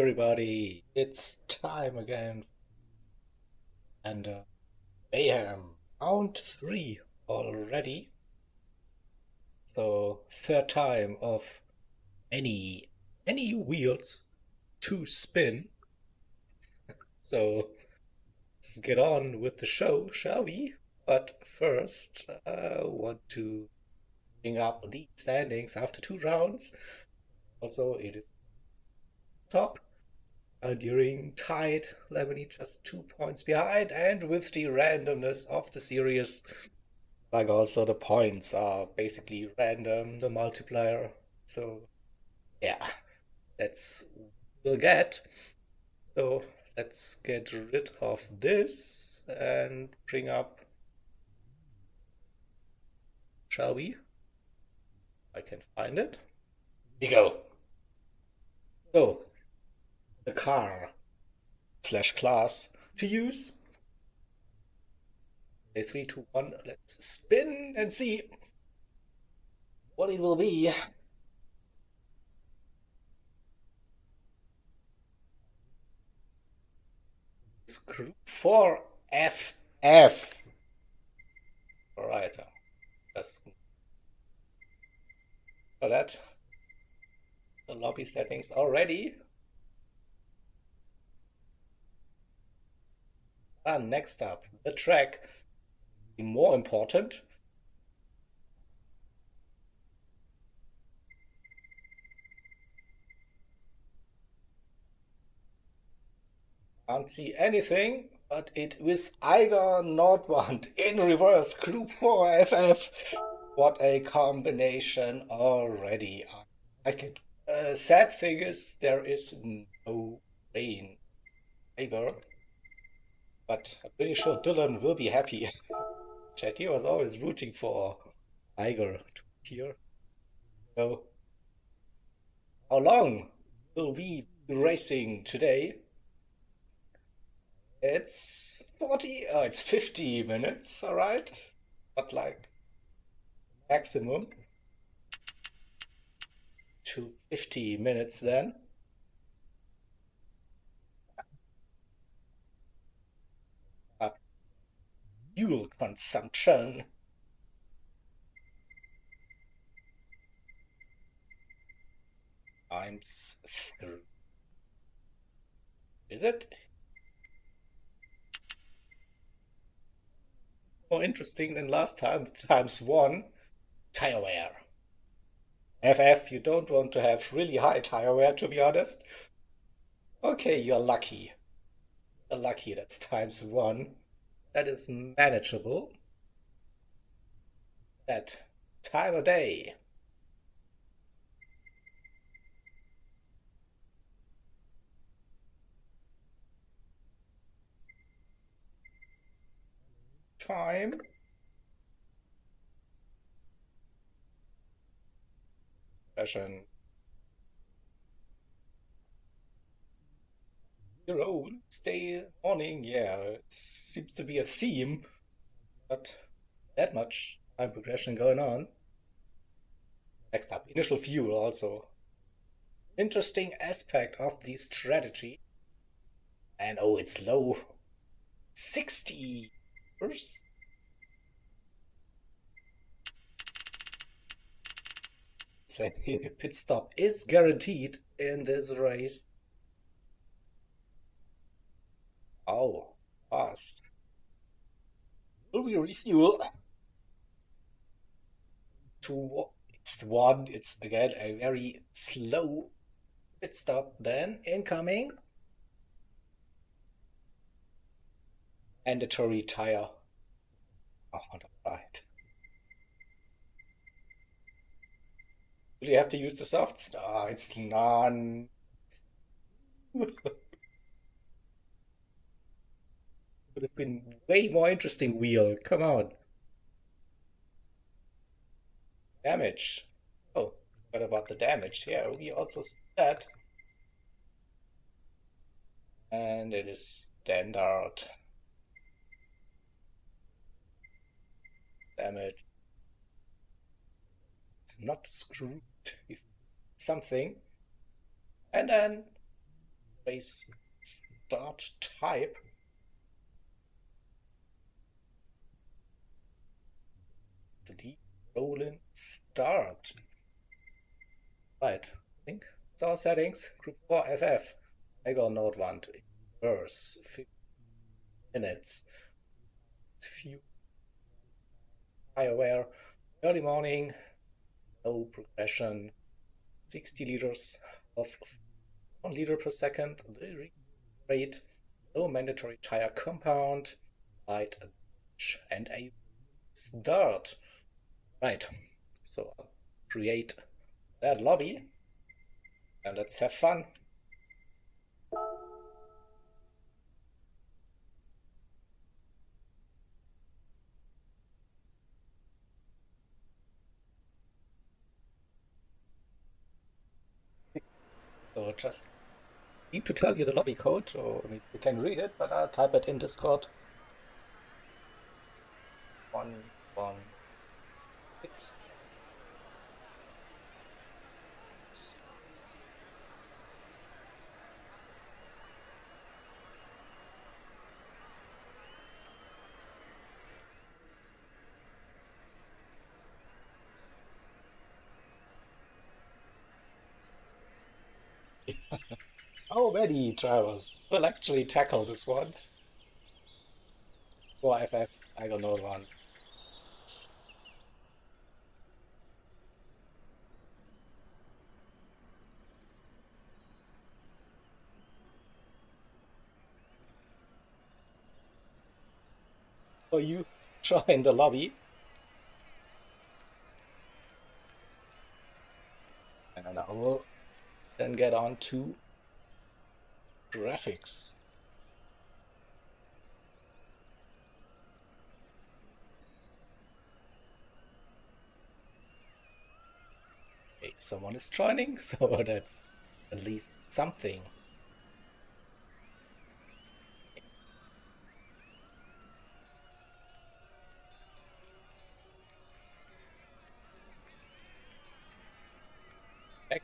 everybody, it's time again, and mayhem round 3 already. So third time of any wheels to spin. So let's get on with the show, shall we? But first, I want to bring up the standings after 2 rounds. Also, it is top. During tied, Lemony just 2 points behind, and with the randomness of the series, like also the points are basically random, the multiplier. So yeah, that's we'll get. So let's get rid of this and bring up, shall we? I can find it. Here we go. So the car slash class to use. A 3, 2, 1. Let's spin and see what it will be. It's group 4 FF. Alright, that's for that. The lobby settings already. And next up, the track. More important. Can't see anything, but it was Eiger Nordwand in reverse, group 4 FF. What a combination already. I can. Sad thing is, there is no rain. Eiger. But I'm pretty sure Dylan will be happy. Chatty was always rooting for Eiger to appear. So, how long will we be racing today? It's 40, it's 50 minutes, alright? But like maximum to 50 minutes then. Fuel consumption. Times 3. Is it? More interesting than last time. Times 1. Tire wear. FF, you don't want to have really high tire wear, to be honest. Okay, you're lucky. You're lucky, that's times 1. That is manageable. That time of day. Time. Fashion. Your own stay morning, yeah, it seems to be a theme, but that much time progression going on. Next up, initial fuel also. Interesting aspect of the strategy. And oh, it's low. 60. So pit stop is guaranteed in this race. Oh, fast. Will we refuel? It's 1. It's again a very slow pit stop. Then incoming. Mandatory tire. Oh, right. Will you have to use the softs? No, it's none. Would have been way more interesting wheel. Come on. Damage. Oh, what about the damage? Yeah, we also see that. And it is standard damage. It's not screwed with something. And then race start type. The rolling start. Right, I think it's our settings. Group 4 FF. I got Node 1 to inverse 50 minutes. Few high aware. Early morning, no progression. 60 liters of 1 liter per second. The rate. No mandatory tire compound. Light and a start. Right, so I'll create that lobby and let's have fun. So just need to tell you the lobby code, or I mean, you can read it, but I'll type it in Discord. 116. How many drivers will actually tackle this one? Or FF, I don't know one. So you join the lobby. And I will then get on to graphics. Okay, someone is joining, so that's at least something. Back.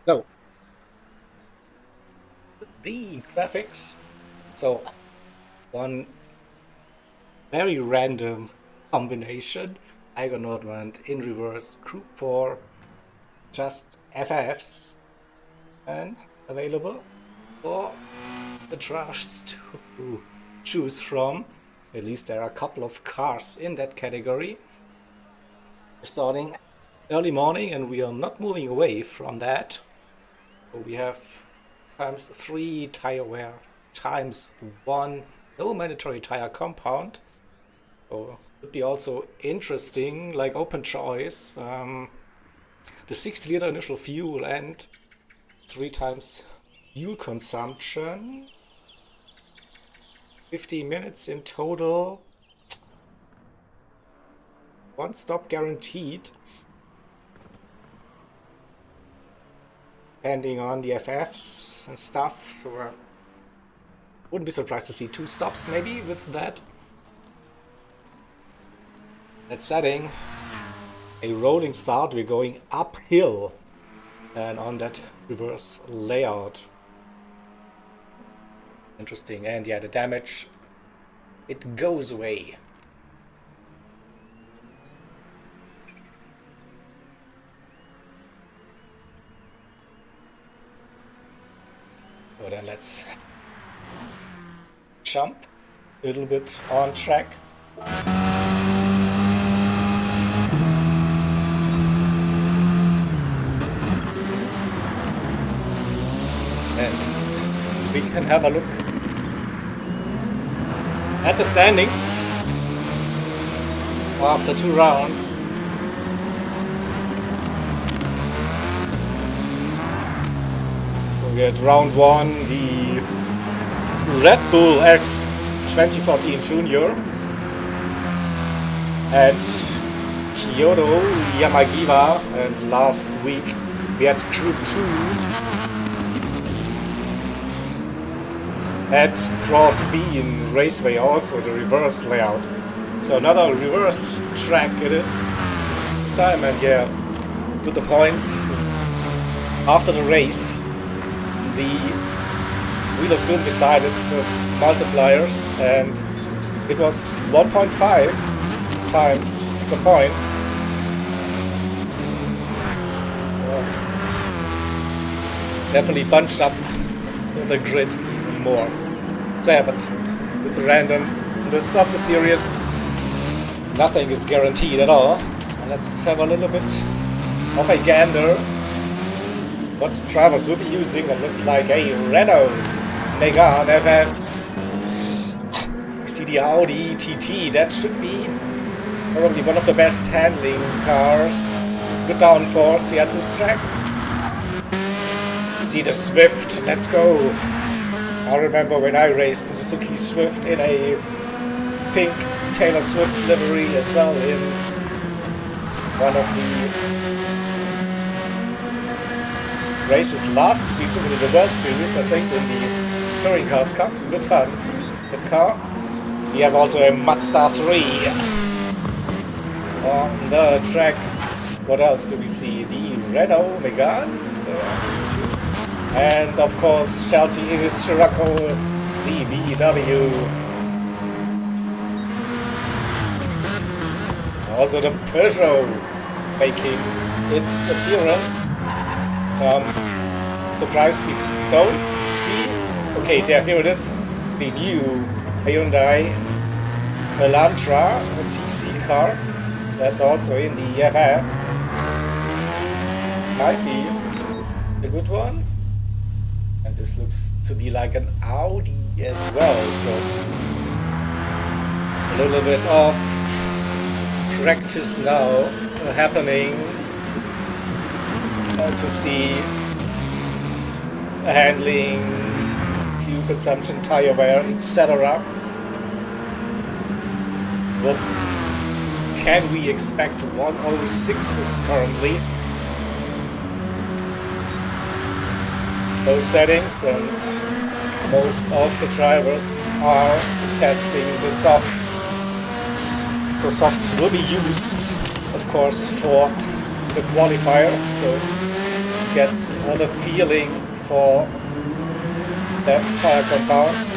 So, the graphics. So, one very random combination. Igonaut went in reverse, Group 4, just FFs, and available for the drafts to choose from. At least there are a couple of cars in that category. We're starting early morning and we are not moving away from that. So we have ×3 tire wear, ×1 no mandatory tire compound. So would be also interesting, like open choice. The 60-liter initial fuel and 3 times fuel consumption. 50 minutes in total. 1 stop guaranteed. Depending on the FFs and stuff, so I wouldn't be surprised to see 2 stops maybe with that. That setting, a rolling start, we're going uphill and on that reverse layout. Interesting, and yeah, the damage, it goes away. So then let's jump a little bit on track. And we can have a look at the standings after 2 rounds. We had round 1, the Red Bull X 2014 Junior at Kyoto, Yamagiwa, and last week we had Group 2s at Broad Bean Raceway, also the reverse layout. So another reverse track it is this time, and yeah, with the points after the race, the Wheel of Doom decided the multipliers, and it was 1.5 times the points. Definitely bunched up the grid even more. So yeah, but with the random, this of the series, nothing is guaranteed at all. Let's have a little bit of a gander what drivers will be using. That looks like a Renault Megane FF. We see the Audi TT, that should be probably one of the best handling cars. Good downforce here at this track. See the Swift, let's go. I remember when I raced the Suzuki Swift in a pink Taylor Swift livery as well in one of the races last season in the World Series, I think, in the Touring Cars Cup. Good fun, good car. We have also a Mazda 3 on the track. What else do we see? The Renault Megane, and of course Shelty in his Scirocco, the BMW. Also the Peugeot making its appearance. Surprised we don't see. Okay, there, here it is. The new Hyundai Elantra, a TC car. That's also in the FFs. Might be a good one. And this looks to be like an Audi as well. So a little bit of practice now happening. To see handling, fuel consumption, tire wear, etc. What can we expect? 106s currently. Those settings, and most of the drivers are testing the softs. So softs will be used, of course, for the qualifier. So get the feeling for that tire compound.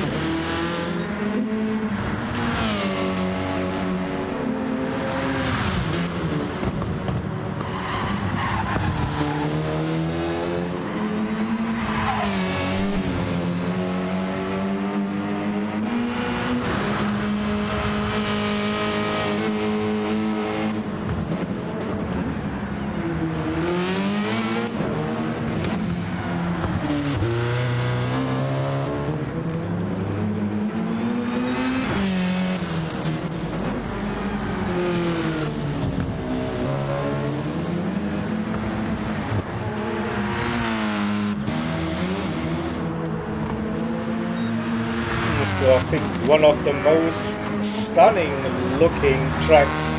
So I think one of the most stunning looking tracks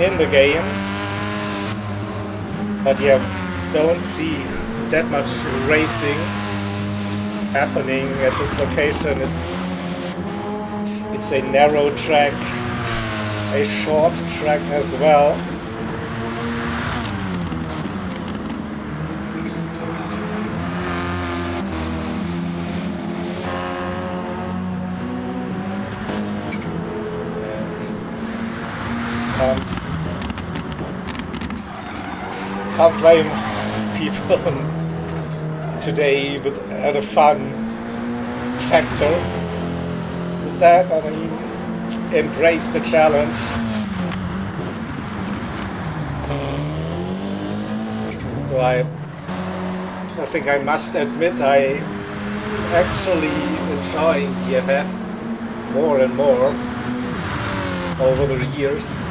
in the game. But yeah, don't see that much racing happening at this location. It's a narrow track, a short track as well. Can't blame people today with the fun factor with that. I mean, embrace the challenge. So I think I must admit I actually enjoying the FFs more and more over the years.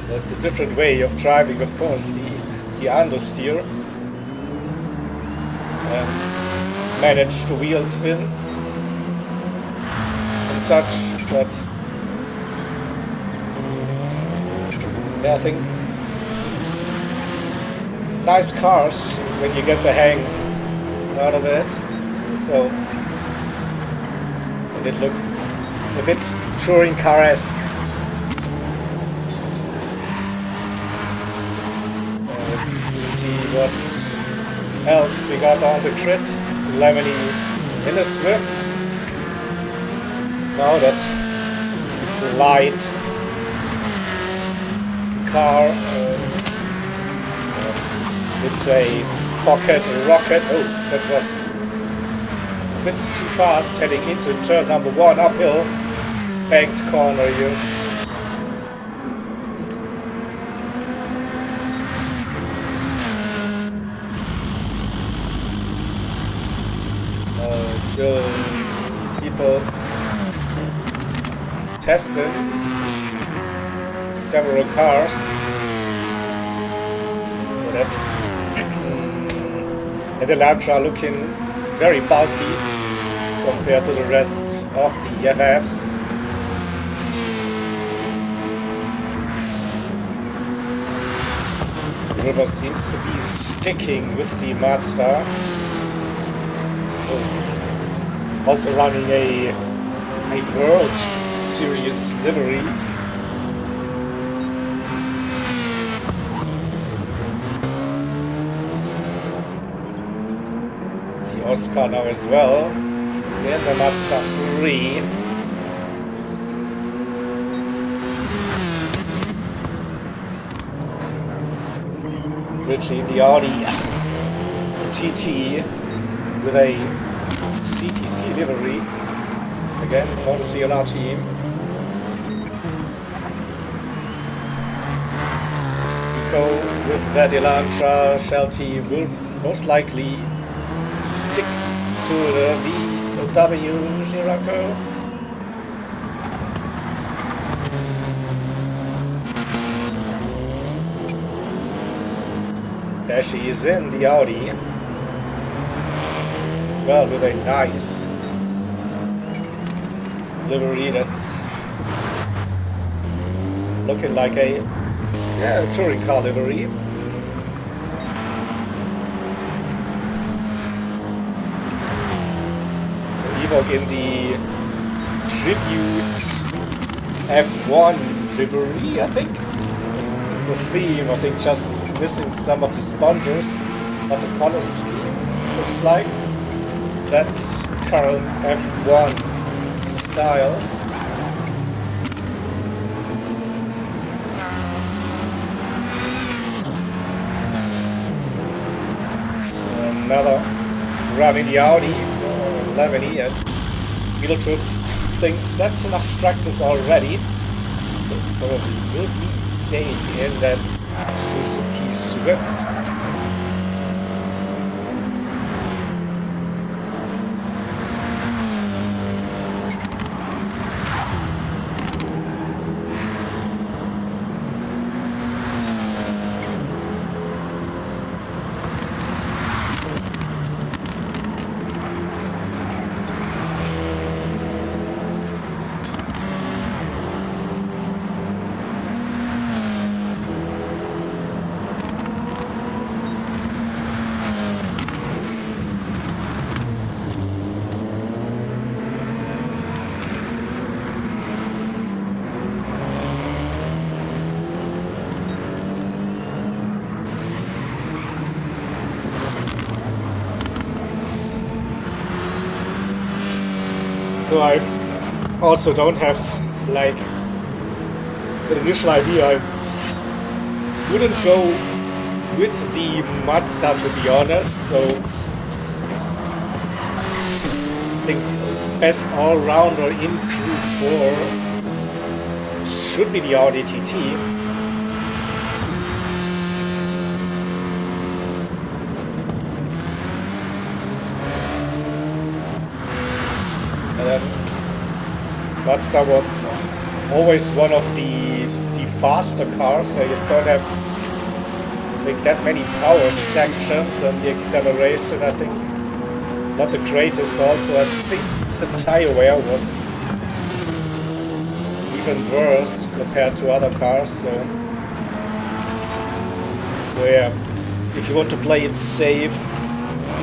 It's a different way of driving, of course, the understeer and manage the wheel spin and such, but yeah, I think nice cars when you get the hang out of it. So, and it looks a bit touring car-esque. Let's see what else we got on the grid. Lemony in a Swift. Now that light car, it's a pocket rocket. Oh, that was a bit too fast, heading into turn number 1 uphill. Banked corner here. Still people testing several cars. That the Elantra looking very bulky compared to the rest of the FFs. River seems to be sticking with the Mazda. Oh, he's also running a World Series livery. The Oscar now as well in the Mazda 3. Richie in the Audi TT with a CTC livery again for the CLR team. Nico with that Elantra. Shelty will most likely stick to the VW Scirocco. There she is in the Audi as well, with a nice livery that's looking like a touring car livery. So Evoque in the Tribute F1 livery, I think. It's the theme, I think, just missing some of the sponsors, but the color scheme looks like that current F1 style. Another run in the Audi for Lemony, and Beetlejuice thinks that's enough practice already, so probably will be staying in that Suzuki Swift. So I also don't have like an initial idea. I wouldn't go with the Mazda, to be honest, so I think the best all-rounder in Crew 4 should be the Audi TT. Mazda was always one of the faster cars, so you don't have like that many power sections, and the acceleration, I think, not the greatest. Also, I think the tire wear was even worse compared to other cars. So yeah, if you want to play it safe,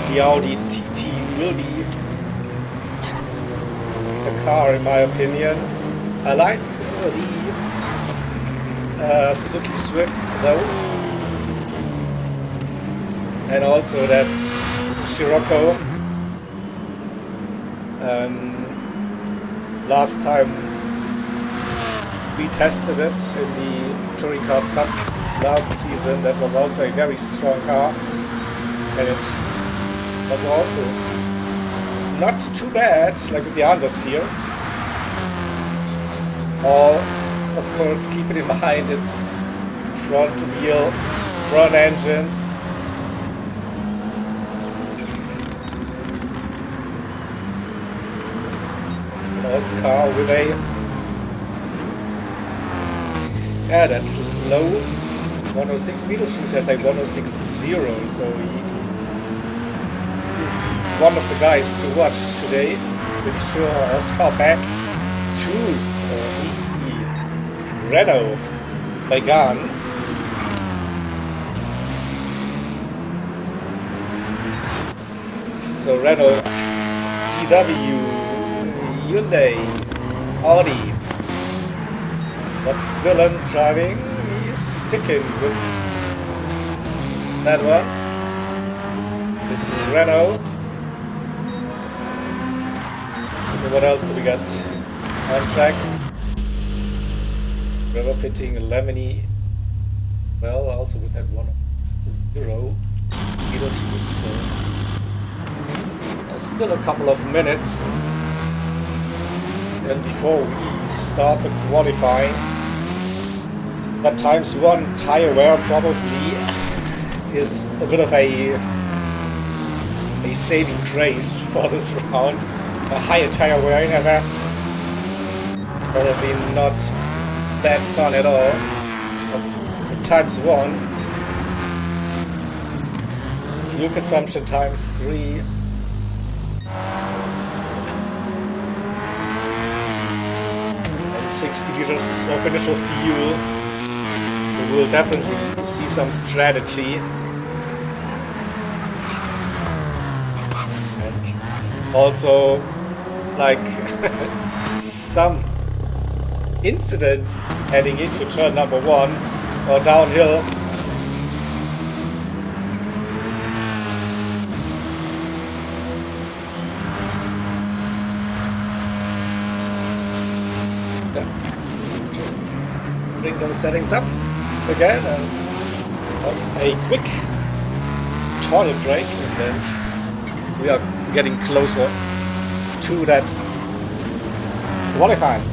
the Audi TT will be car, in my opinion. I like the Suzuki Swift though, and also that Scirocco. Last time we tested it in the Touring Cars Cup last season, that was also a very strong car, and it was also not too bad, like with the understeer. All, of course, keep it in mind, it's front wheel, front engine. An Oscar with a that low 106. Beetlejuice has a 106.0, so he's one of the guys to watch today. Pretty sure Oscar back to the Renault Megane. So Renault, VW, Hyundai, Audi. What's Dylan driving? He's sticking with that one. This is Renault. So what else do we got on track? River pitting, Lemony. Well, also with that 1.0 Beetlejuice. So still a couple of minutes. And before we start the qualifying, that ×1 tire wear probably is a bit of a saving grace for this round. A higher tire wear in FFs probably not that fun at all, but with ×1, fuel consumption ×3, and 60 liters of initial fuel, we will definitely see some strategy. And also, like, some incidents heading into turn number 1. or downhill. Yeah. Just bring those settings up again and have a quick toilet break, and then we are getting closer to that qualifying.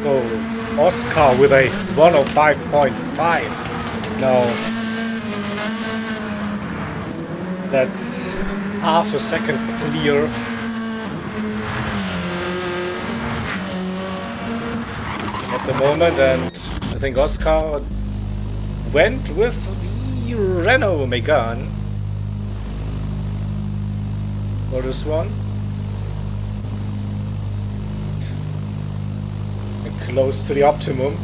Oh, Oscar with a 105.5. No. That's half a second clear. At the moment, and I think Oscar went with the Random Mayhem for this one. Close to the optimum.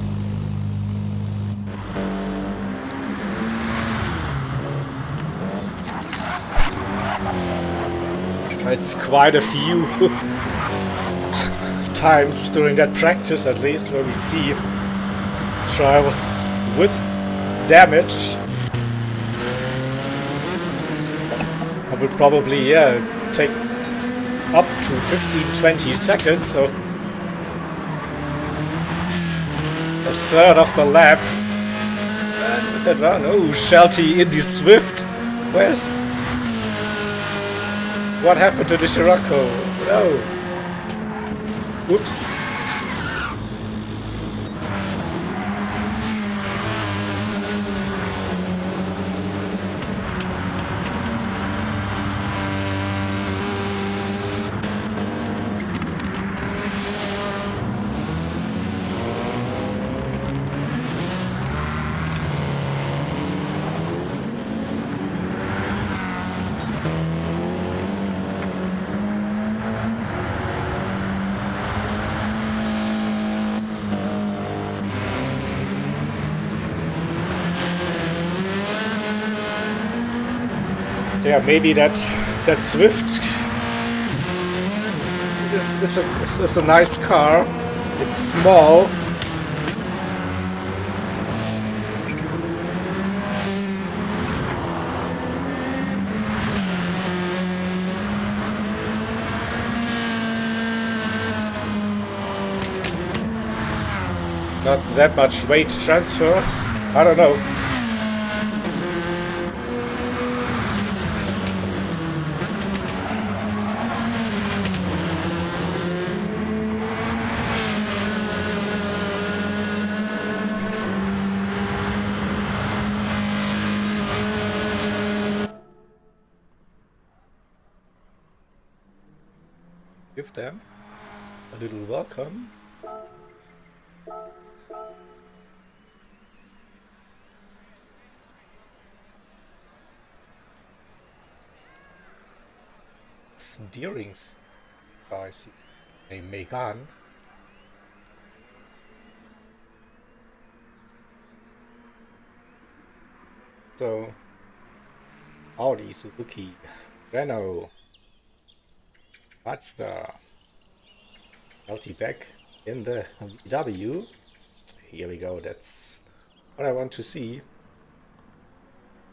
It's quite a few times during that practice, at least, where we see drivers with damage. I would probably, take up to 15-20 seconds, so a third of the lap. And with that run, oh, Shelty in the Swift. What happened to the Scirocco? No. Whoops. Yeah, maybe that Swift is a nice car. It's small. Not that much weight transfer. I don't know. Give them a little welcome. Steering guys, a Megan. So Audi, Suzuki, Renault, Mazda, LT back in the VW. Here we go. That's what I want to see.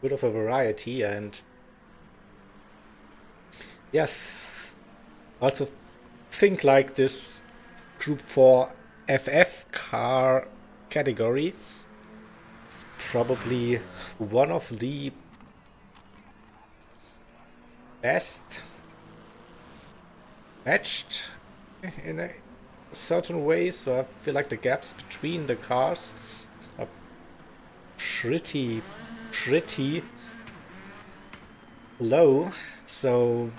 Bit of a variety, and yes, also think like this Group 4 FF car category is probably one of the best matched in a certain way. So I feel like the gaps between the cars are pretty low. So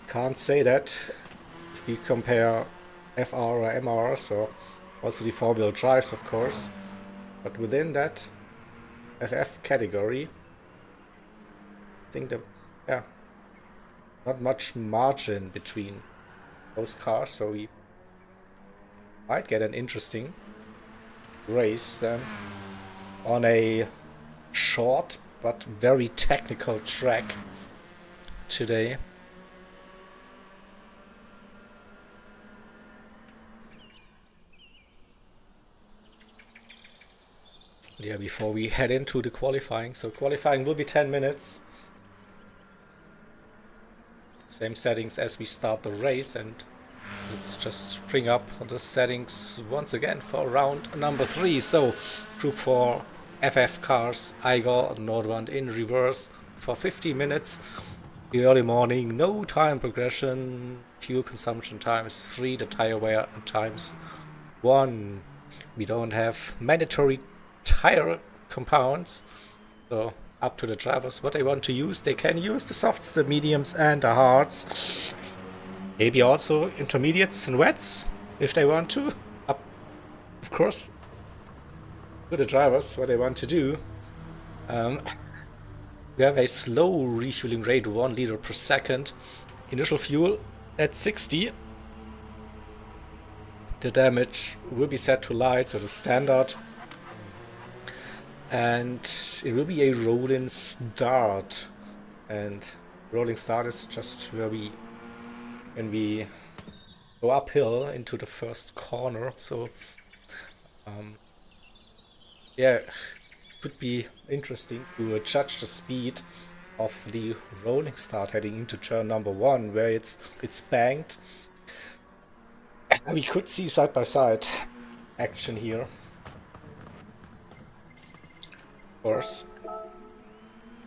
can't say that if we compare FR or MR, so also the four-wheel drives, of course, but within that FF category, I think that, yeah, not much margin between those cars, so we might get an interesting race then on a short but very technical track today. Yeah, before we head into the qualifying. So qualifying will be 10 minutes. Same settings as we start the race, and let's just bring up the settings once again for round number 3. So Group 4 FF cars, Igor Nordwand in reverse for 50 minutes. The early morning, no time progression, fuel consumption times 3, the tire wear times 1. We don't have mandatory tire compounds, so up to the drivers what they want to use. They can use the softs, the mediums, and the hards. Maybe also intermediates and wets if they want to. Up, of course, to the drivers what they want to do. We have a slow refueling rate, 1 liter per second. Initial fuel at 60. The damage will be set to light, so the standard. And it will be a rolling start. And rolling start is just where when we go uphill into the first corner. So yeah, could be interesting to judge the speed of the rolling start heading into turn number 1, where it's banked. We could see side by side action here, of course,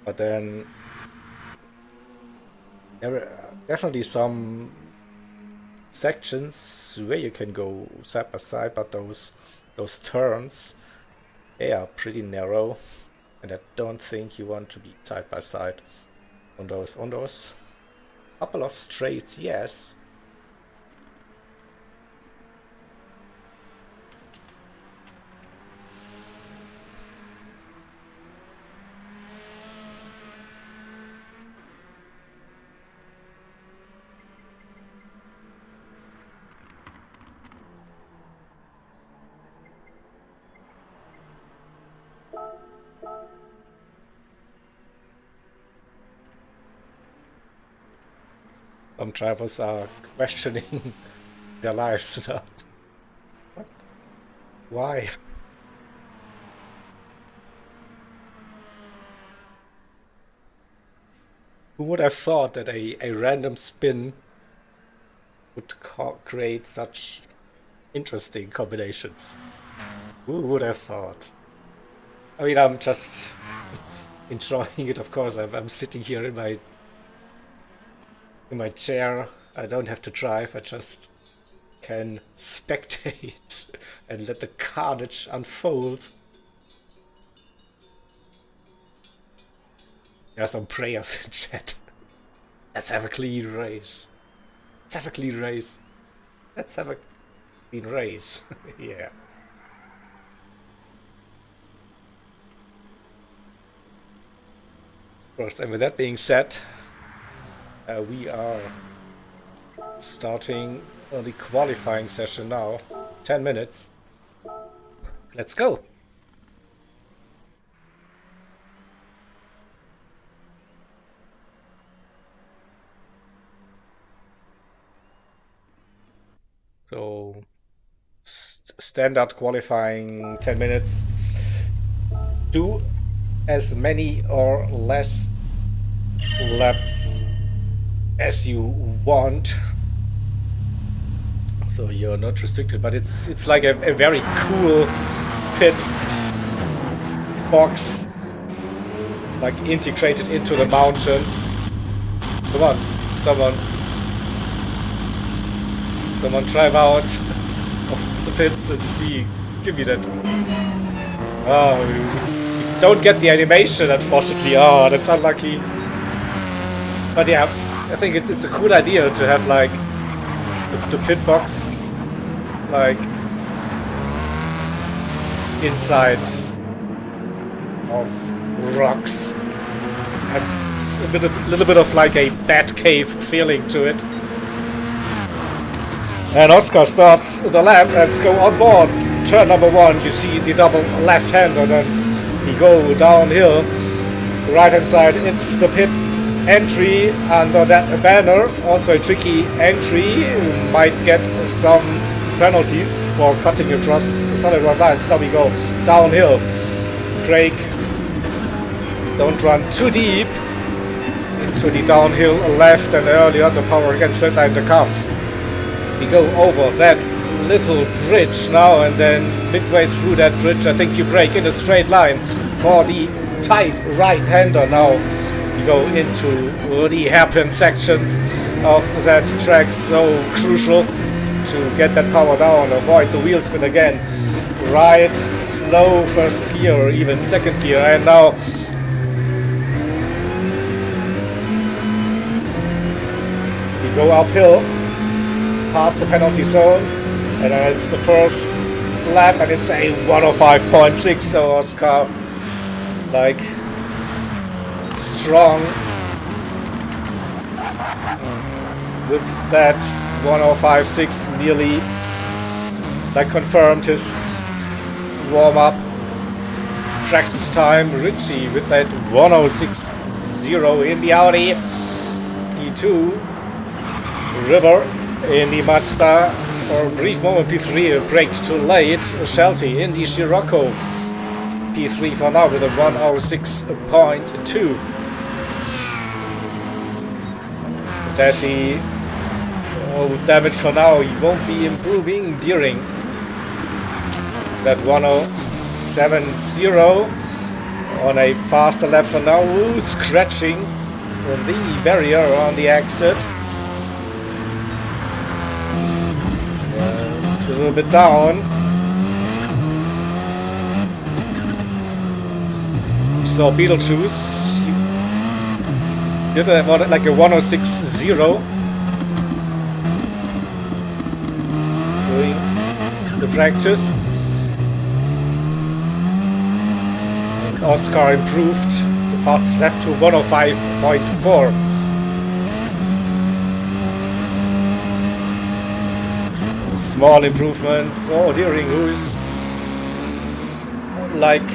but then there are definitely some sections where you can go side by side, but those turns, they are pretty narrow, and I don't think you want to be side by side on those couple of straights. Yes. Some drivers are questioning their lives now. What? Why? Who would have thought that a random spin would create such interesting combinations. Who would have thought? I mean, I'm just enjoying it, of course. I'm sitting here in my chair. I don't have to drive. I just can spectate and let the carnage unfold. There are some prayers in chat. Let's have a clean race. Let's have a clean race. Let's have a clean race. Yeah. Of course, and with that being said, we are starting the qualifying session now. 10 minutes. Let's go. So, standard qualifying 10 minutes. Do as many or less laps as you want. So you're not restricted, but it's like a very cool pit box, like integrated into the mountain. Come on, someone drive out of the pits and see. Give me that. Oh, you don't get the animation, unfortunately. Oh, that's unlucky. But yeah, I think it's a cool idea to have like the pit box like inside of rocks. Has a little bit of like a bat cave feeling to it. And Oscar starts the lap. Let's go on board. Turn number 1, you see the double left-hander, then we go downhill. Right hand side, it's the pit entry under that banner. Also a tricky entry. You might get some penalties for cutting across the solid road lines. Now we go downhill. Brake. Don't run too deep into the downhill left and earlier the power against straight line the car. We go over that little bridge now, and then midway through that bridge I think you brake in a straight line for the tight right-hander. Now we go into the hairpin sections of that track, so crucial to get that power down, avoid the wheel spin again. Right, slow first gear or even second gear, and now we go uphill past the penalty zone, and then it's the first lap and it's a 105.6, so Oscar like strong with that 105.6, nearly like confirmed his warm-up practice time. Richie with that 106.0 in the Audi. P2 River in the Mazda. For a brief moment P3 braked too late. Shelty in the Scirocco. P3 for now with a 106.2. Dashi, damage for now. He won't be improving during that 107.0 on a faster lap for now. Ooh, scratching the barrier on the exit. It's a little bit down. So Beetlejuice did like a 106.0 doing the practice. And Oscar improved the fastest lap to 105.4. Small improvement for Deering, who is like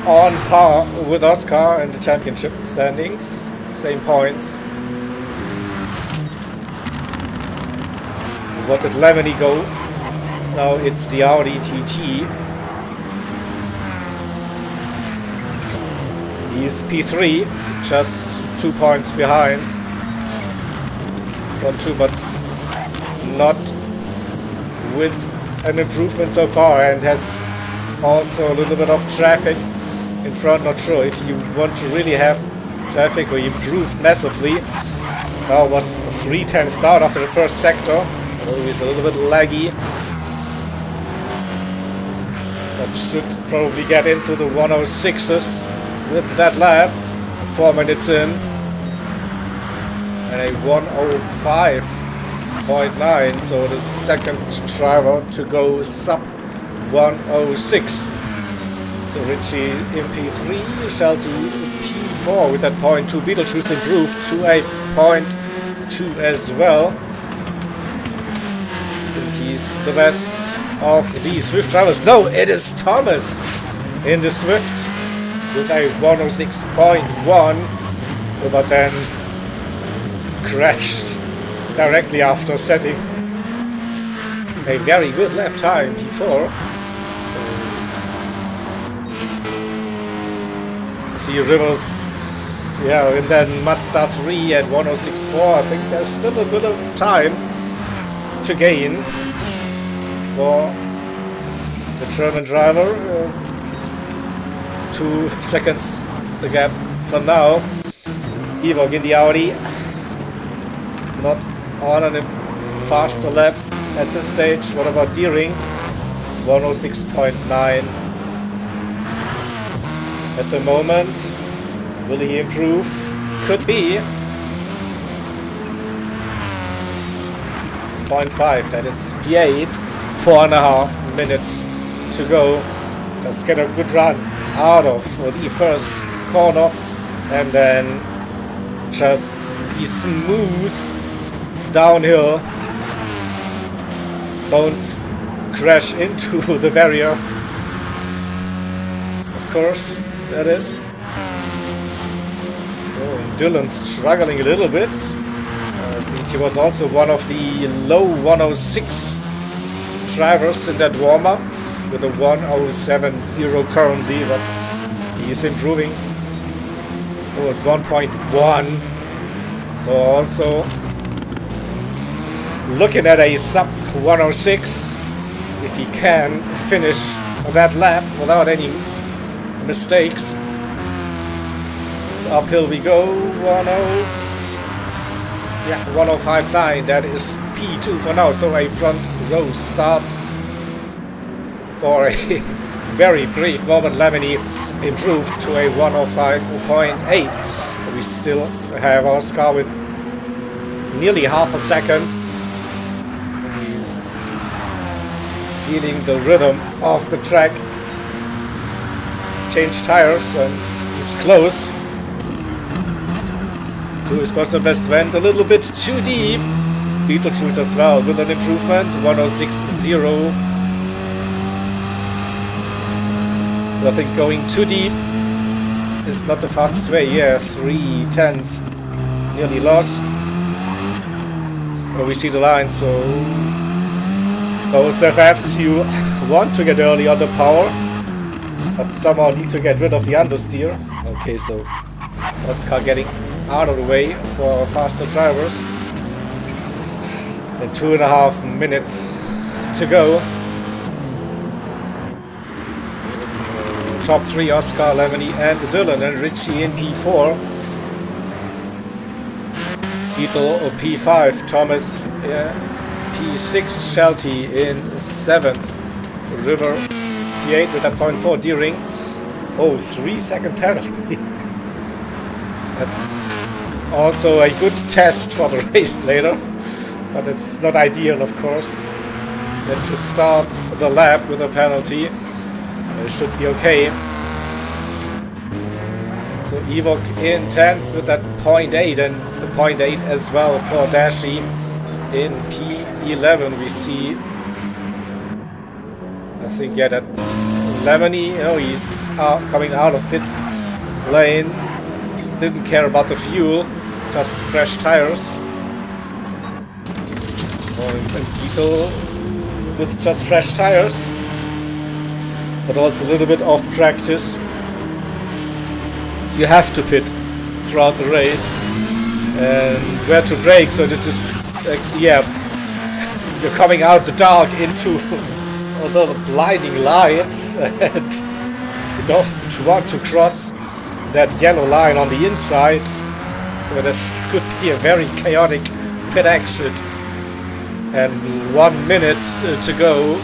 on par with Oscar in the championship standings. Same points. What did Lemony go? Now it's the Audi TT. He's P3, just 2 points behind. Front two, but not with an improvement so far, and has also a little bit of traffic in front. Not sure if you want to really have traffic or improved massively. Now was a 310 start after the first sector. Always a little bit laggy. But should probably get into the 106s with that lap. 4 minutes in. And a 105.9. So the second driver to go sub 106. So Richie in P3, Shelty P4 with that 0.2. Beetlejuice improved to a 0.2 as well. I think he's the best of the Swift drivers. No, it is Thomas in the Swift with a 106.1, but then crashed directly after setting a very good lap time P4. See Rivers, yeah, and then Mazda 3 at 106.4. I think there's still a bit of time to gain for the German driver. 2 seconds the gap for now. Ewok in the Audi, not on a faster lap at this stage. What about Deering? 106.9. At the moment. Will he improve? Could be. 0.5, that is P8. 4.5 minutes to go. Just get a good run out of the first corner and then just be smooth downhill. Don't crash into the barrier. Of course. That is. Oh, Dylan's struggling a little bit. I think he was also one of the low 106 drivers in that warm-up with a 107.0 currently, but he's improving. Oh, at 1.1. So also looking at a sub 106 if he can finish that lap without any mistakes. So uphill we go. 105.9. That is P2 for now. So a front row start for a very brief moment. Lemony improved to a 105.8. We still have Oscar with nearly half a second. He's feeling the rhythm of the track. Change tires and he's close to his personal best. Went a little bit too deep. Beetlejuice as well with an improvement, 106.0. So I think going too deep is not the fastest way. Yeah, 3/10 nearly lost. Well, we see the line, so those FFs you want to get early on the power, but somehow need to get rid of the understeer. Okay, so Oscar getting out of the way for faster drivers. And 2.5 minutes to go. Top 3 Oscar, Lemony and Dylan, and Richie in P4. Beetle P5, Thomas P6, Shelty in 7th. River P8 with that 0.4. Deering. Oh, 3-second penalty. That's also a good test for the race later, but it's not ideal, of course. And to start the lap with a penalty, it should be okay. So Ewok in 10th with that 0.8, and a 0.8 as well for Dashi in P11. We see, I think, yeah, that's Lemony. Oh, he's coming out of pit lane. Didn't care about the fuel, just fresh tires. And Beetle with just fresh tires, but also a little bit of practice. You have to pit throughout the race and where to brake. So this is, yeah, you're coming out of the dark into the blinding lights, and you don't want to cross that yellow line on the inside. So this could be a very chaotic pit exit. And 1 minute to go.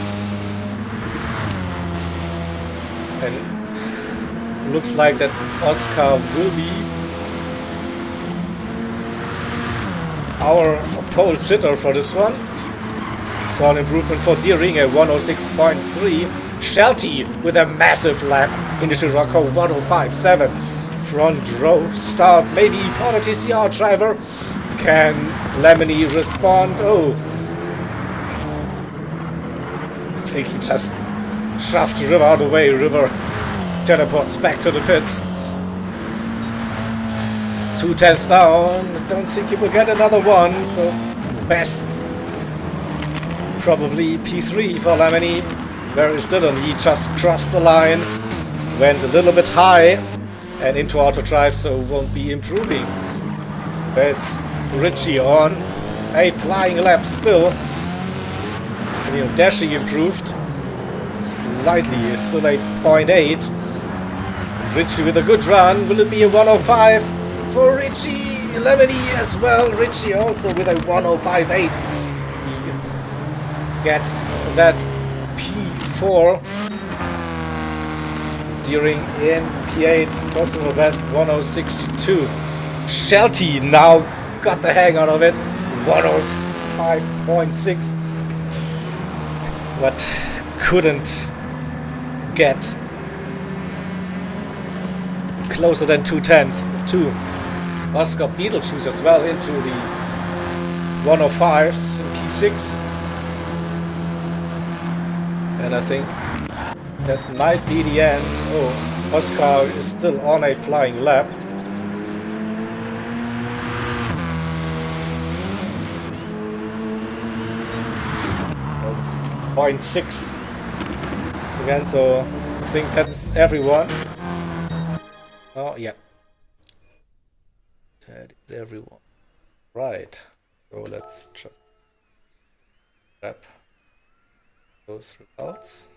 And it looks like that Oscar will be our pole sitter for this one. So an improvement for Deering at 106.3. Shelty with a massive lap into Rocco 105.7. Front row start maybe for the TCR driver. Can Lemony respond? Oh, I think he just shoved River out of the way. River teleports back to the pits. It's 2/10 down. I don't think he will get another one, so best probably P3 for Lemony. Very still, and he just crossed the line, went a little bit high and into auto drive, so won't be improving. There's Richie on a flying lap still. And, you know, Dashi improved slightly, still a 0.8. And Richie with a good run. Will it be a 105 for Richie? Lemony as well. Richie also with a 105.8. He gets that P4. Deering in P8, personal best 106.2. Shelty now got the hang out of it, 105.6. But couldn't get closer than 2/10. Oscar Beetlejuice as well into the 105s in P6. And I think that might be the end. Oh, Oscar is still on a flying lap. Of 0.6 again, so I think that's everyone. Oh, yeah. That is everyone. Right. So let's just grab those results.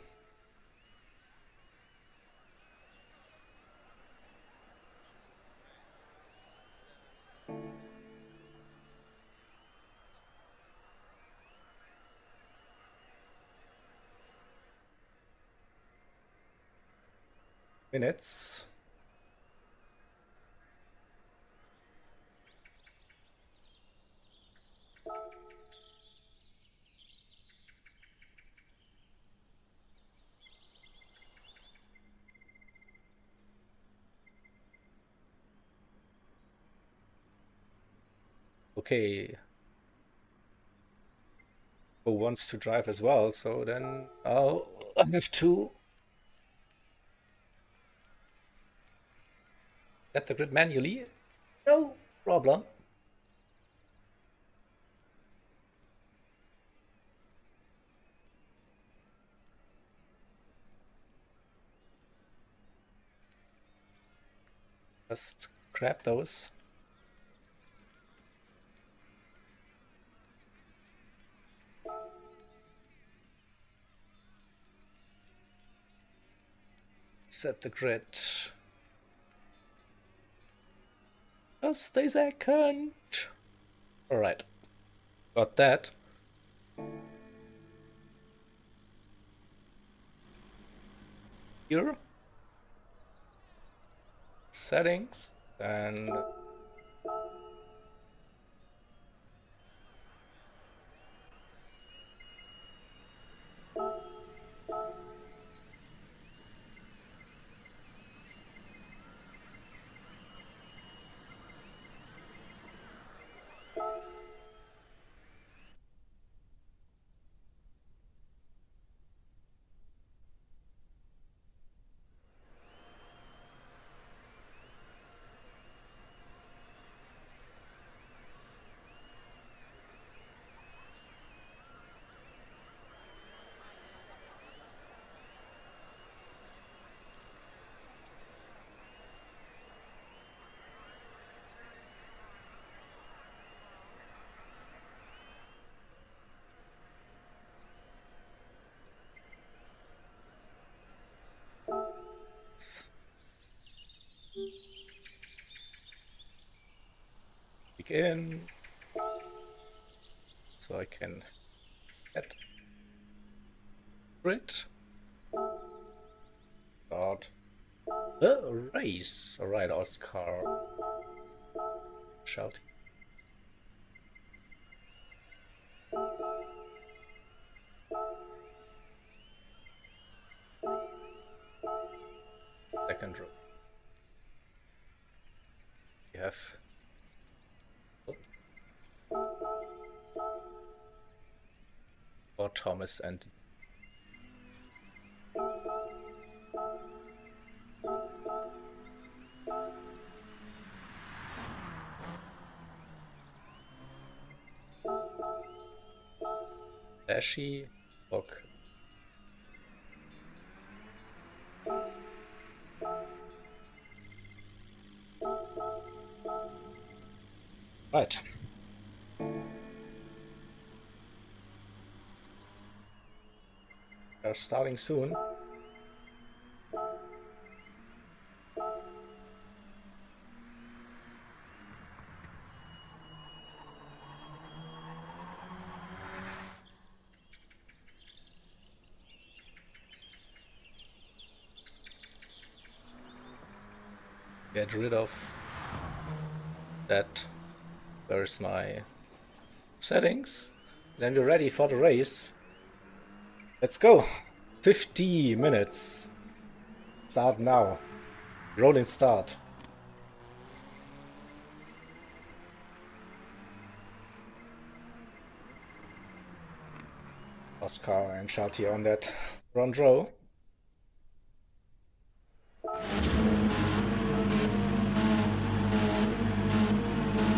Minutes. Okay. Who wants to drive as well? So then I'll have to get the grid manually. No problem. Just grab those. Set the grid. Just a second. Alright. Got that. Here. Settings. And begin. So I can get grid. Start the race. Alright, Oscar. Shout. Second row. We have or Thomas and Ashy Book. Right. We're starting soon. Get rid of that. Where's my settings? Then we're ready for the race. Let's go. 50 minutes. Start now. Rolling start. Oscar and Shouty on that front row.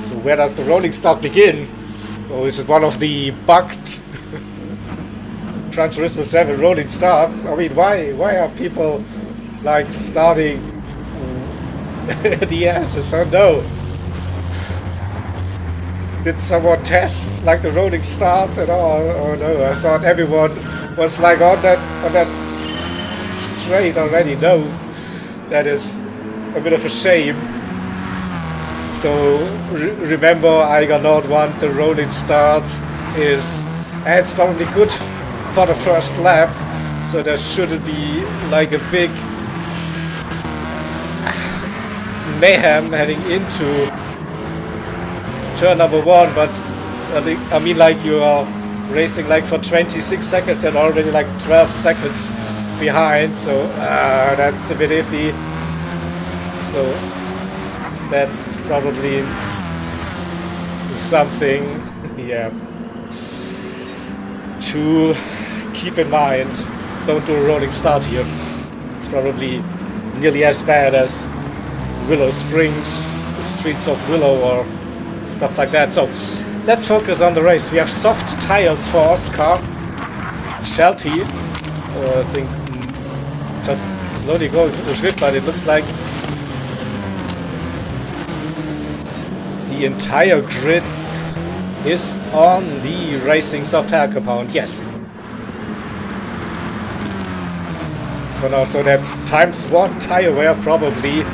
So where does the rolling start begin? Or is it one of the bugged Gran Turismo 7 rolling starts? I mean, why are people like starting the asses? Oh no! Did someone test like the rolling start and all? Oh no! I thought everyone was like on that straight already. No, that is a bit of a shame. So remember, I got not want the rolling start is, and it's probably good for the first lap, so there shouldn't be like a big mayhem heading into turn number 1. But I mean, like you are racing like for 26 seconds and already like 12 seconds behind, so that's a bit iffy. So that's probably something, yeah, to keep in mind. Don't do a rolling start here. It's probably nearly as bad as Willow Springs, Streets of Willow or stuff like that. So let's focus on the race. We have soft tires for Oscar. Shelty, I think, just slowly going to the grid, but it looks like the entire grid is on the racing soft tire compound. Yes. But also that ×1 tire wear probably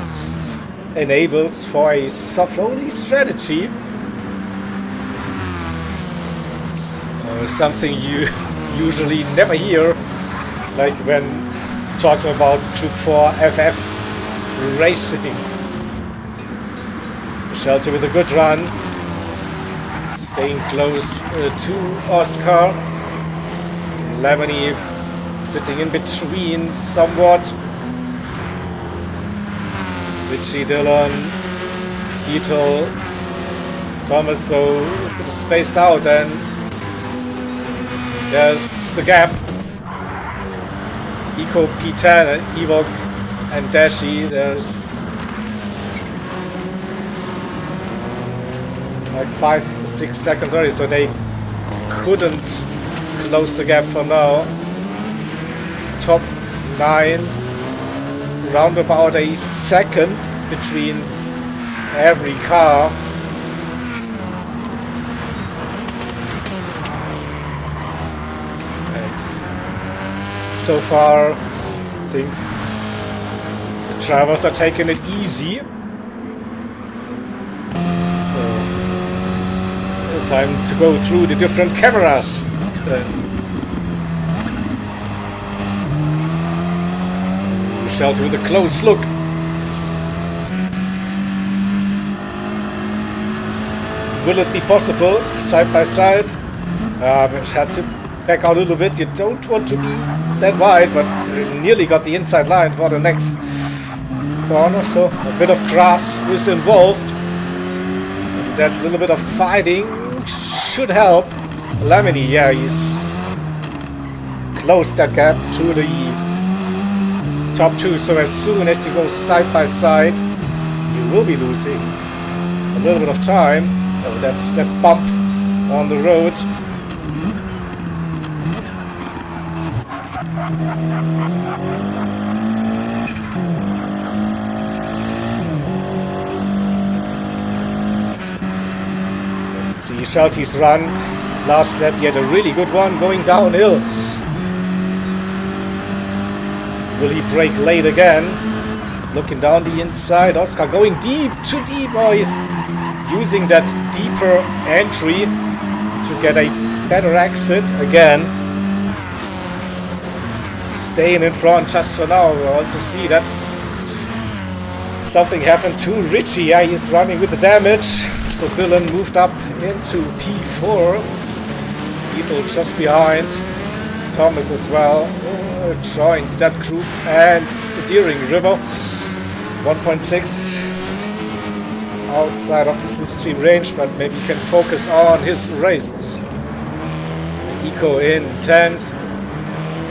enables for a soft only strategy. Something you usually never hear, like when talking about Group 4 FF racing. Shelter with a good run, staying close to Oscar. Lemony sitting in between somewhat. Richie, Dillon, Beetle, Thomas, so a bit spaced out, and there's the gap. Eco P10 and Evok and Dashi, there's like 5-6 seconds already, so they couldn't close the gap for now. Top 9, round about a second between every car. And so far, I think the drivers are taking it easy. Time to go through the different cameras. Shelty with a close look. Will it be possible? Side by side. Had to back out a little bit. You don't want to be that wide, but nearly got the inside line for the next corner. So a bit of grass was involved. That little bit of fighting should help. Lamini, yeah, he's closed that gap to the top two. So as soon as you go side by side, you will be losing a little bit of time. Oh, that bump on the road. Let's see Shelty's run. Last lap, he had a really good one going downhill. Will he brake late again? Looking down the inside. Oscar going deep, too deep. Oh, he's using that deeper entry to get a better exit again. Staying in front just for now. We also see that something happened to Richie. Yeah, he's running with the damage. So Dylan moved up into P4. Beetle just behind. Thomas as well. Joined that group. And Deering River. 1.6 outside of the slipstream range, but maybe he can focus on his race. Eco in 10th.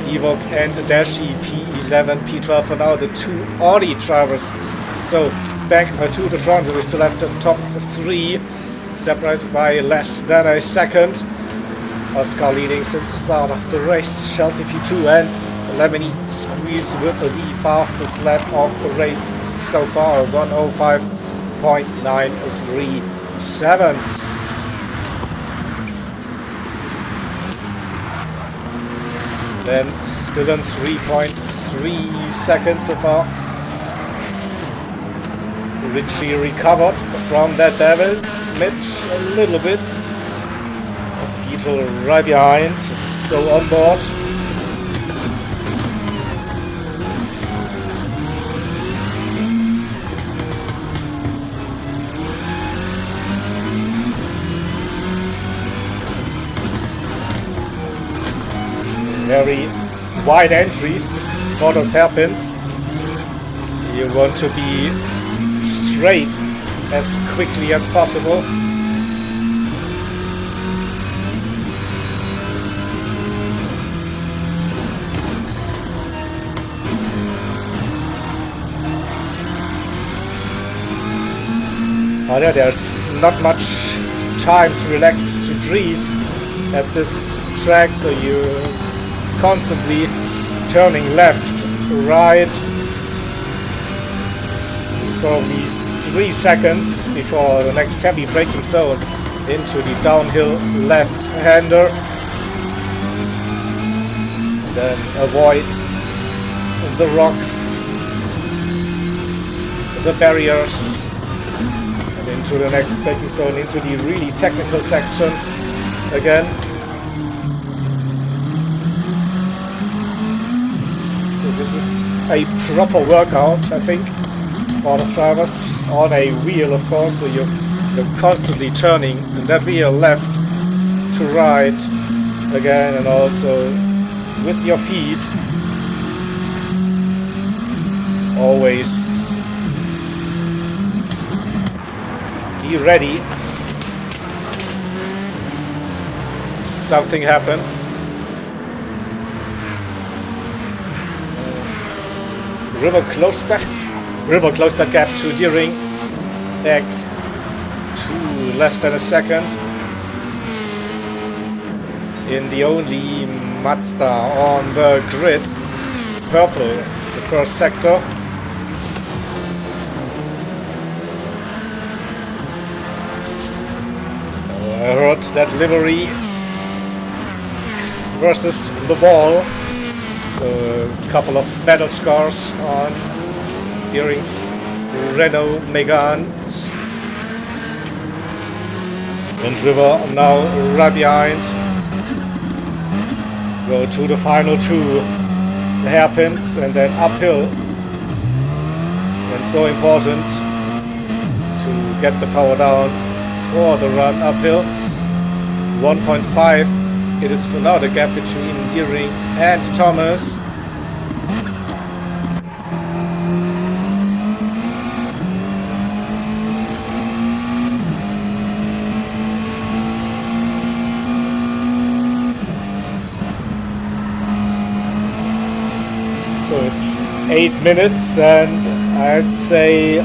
Evoque and Dashi P11, P12 for now, the two Audi drivers. So back to the front, we still have the top three, separated by less than a second. Oscar leading since the start of the race. Shelty P2 and Lamini squeeze with the fastest lap of the race so far, 105.937. Then Dylan 3.3 seconds so far. Richie recovered from that damage a little bit. Beetle right behind. Let's go on board. Very wide entries for those hairpins. You want to be straight as quickly as possible. But yeah, there's not much time to relax, to breathe at this track, so you constantly turning left, right. It's probably 3 seconds before the next heavy braking zone into the downhill left-hander. Then avoid the rocks, the barriers, and into the next braking zone, into the really technical section again. This is a proper workout, I think, for the drivers on a wheel, of course. So you're constantly turning that wheel left to right again, and also with your feet always be ready if something happens. River closed that gap to Deering. Back to less than a second. In the only Mazda on the grid. Purple, the first sector. I heard that livery versus the ball. So a couple of battle scars on Deering's Renault Megane. And River now right behind. Go to the final two hairpins and then uphill. And so important to get the power down for the run uphill. 1.5. It is for now the gap between Deering and Thomas. So it's 8 minutes and I'd say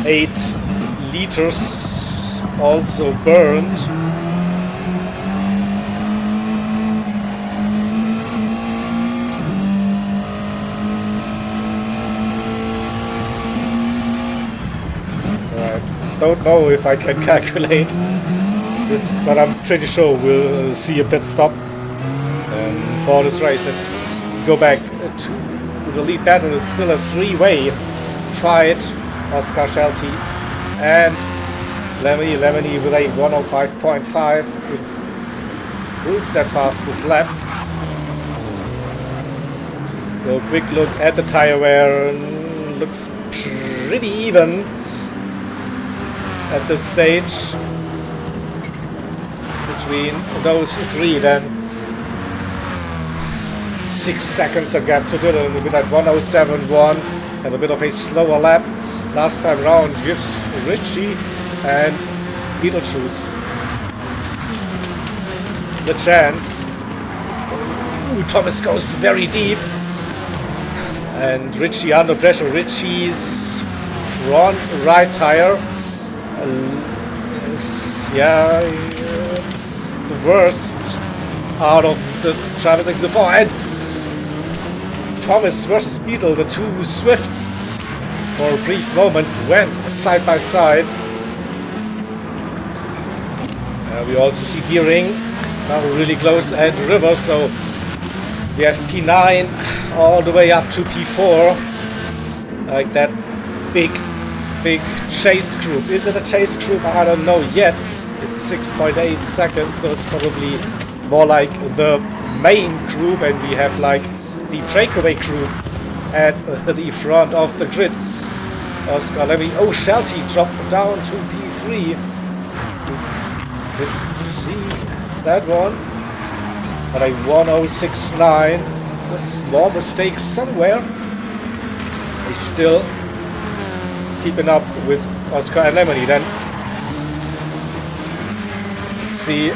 8 liters also burned. I don't know if I can calculate this, but I'm pretty sure we'll see a pit stop for this race. Let's go back to the lead battle. It's still a three-way fight. Oscar, Shelty and Lemony. Lemony with a 105.5 improved that fastest lap. So quick look at the tire wear. Looks pretty even at this stage between those three. Then 6 seconds that gap to Dylan with that 107.1. Had a bit of a slower lap last time round. Gives Richie and Beetlejuice the chance. Ooh, Thomas goes very deep. And Richie under pressure. Richie's front right tire. Yeah, it's the worst out of the drivers exit 4. And Thomas versus Beetle, the two Swifts, for a brief moment went side by side. We also see Deering now really close and River, so we have P9 all the way up to P4. Like that big chase group. Is it a chase group? I don't know yet. It's 6.8 seconds, so it's probably more like the main group, and we have like the breakaway group at the front of the grid. Oscar Lemmy. Oh, Shelty dropped down to P3. Let's see that one. But a 106.9. A small mistake somewhere. He's still keeping up with Oscar and Lemony then. Let's see.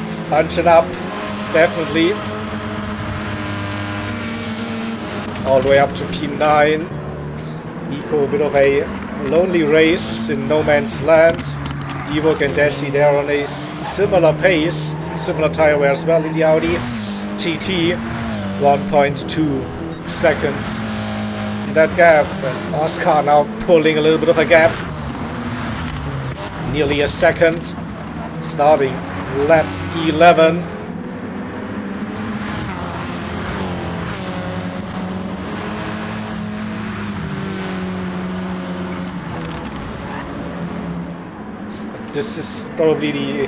It's bunching up. Definitely. All the way up to P9. Eco, a bit of a lonely race in no man's land. Ewok and Dashi, they're on a similar pace, similar tire wear as well in the Audi TT. 1.2 seconds in that gap. And Oscar now pulling a little bit of a gap. Nearly a second. Starting lap 11. This is probably the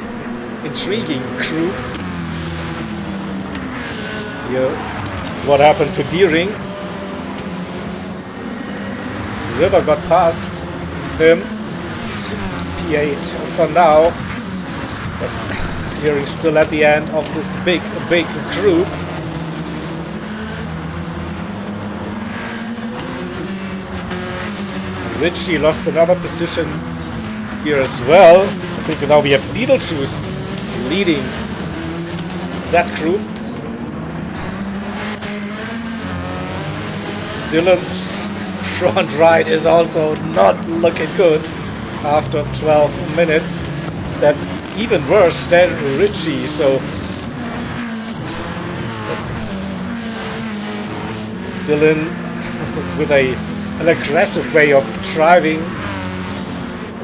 intriguing group. Here, what happened to Deering? River got past him. It's P8 for now. But Deering's still at the end of this big group. Richie lost another position here as well. I think now we have Beetlejuice leading that group. Dylan's front right is also not looking good after 12 minutes. That's even worse than Richie, so Dylan with an aggressive way of driving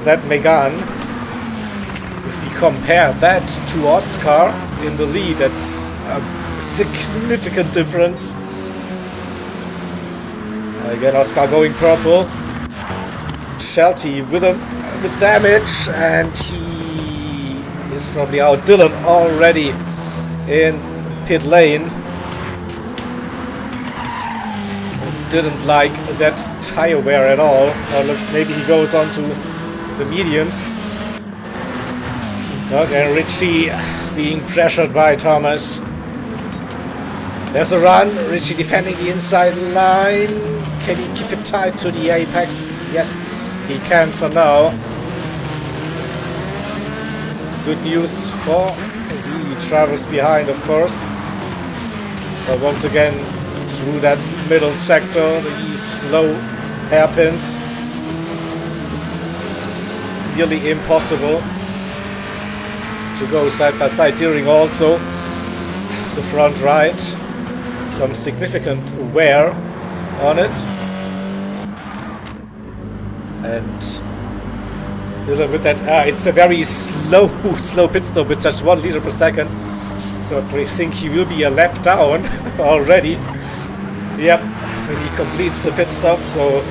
that Megane. If we compare that to Oscar in the lead, that's a significant difference. Again, Oscar going purple. Shelty with him with damage, and he is probably out. Dylan already in pit lane. Didn't like that tire wear at all. Looks maybe he goes on to the mediums. Okay, Richie being pressured by Thomas. There's a run. Richie defending the inside line. Can he keep it tight to the apex? Yes, he can for now. Good news for the drivers behind, of course. But once again, through that middle sector, the slow hairpins. It's nearly impossible to go side by side. During also the front right, some significant wear on it, and Dylan with that. It's a very slow pit stop with just 1 liter per second. So I think he will be a lap down already. Yep, when he completes the pit stop. So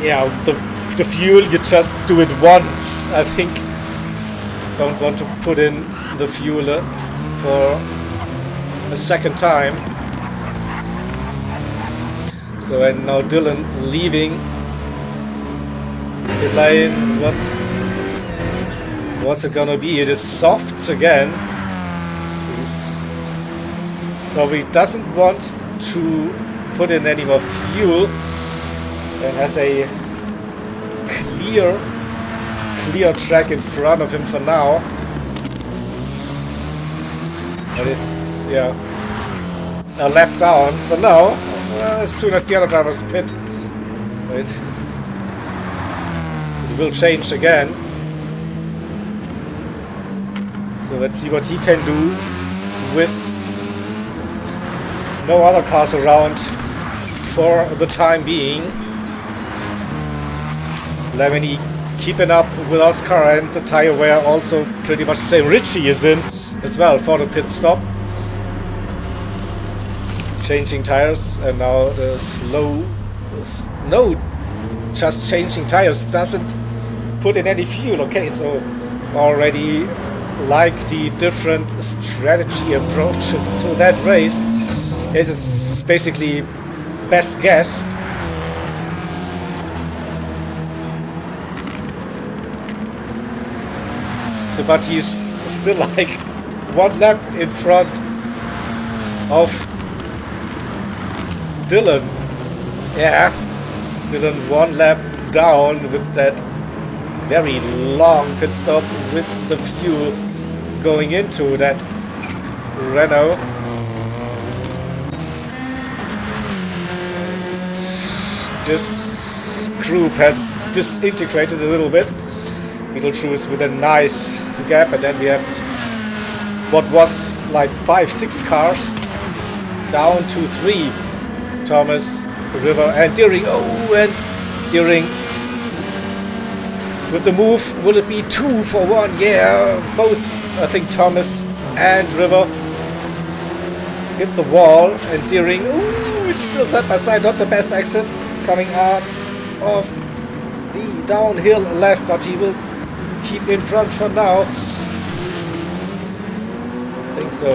yeah, the fuel, you just do it once. I think don't want to put in the fuel for a second time. So and now Dylan leaving his lane. What's it gonna be? It is softs again. He's probably doesn't want to put in any more fuel and has a clear track in front of him for now. But it's, yeah, a lap down for now. As soon as the other drivers pit, it will change again. So let's see what he can do with no other cars around for the time being. Lemony keeping up with Oscar, and the tire wear also pretty much the same. Richie is in as well for the pit stop. Changing tires, and now the just changing tires doesn't put in any fuel. Okay, so already like the different strategy approaches to that race. This is basically best guess. So, but he's still like 1 lap in front of Dylan. Yeah, Dylan 1 lap down with that very long pit stop with the fuel going into that Renault. This group has disintegrated a little bit. Beetlejuice with a nice gap, and then we have what was like 5-6 cars down to 3. Thomas, River, and Deering. Oh, and Deering with the move. Will it be 2 for 1? Yeah, both, I think Thomas and River hit the wall, and Deering, ooh, it's still side by side, not the best exit coming out of the downhill left, but he will keep in front for now. I think so,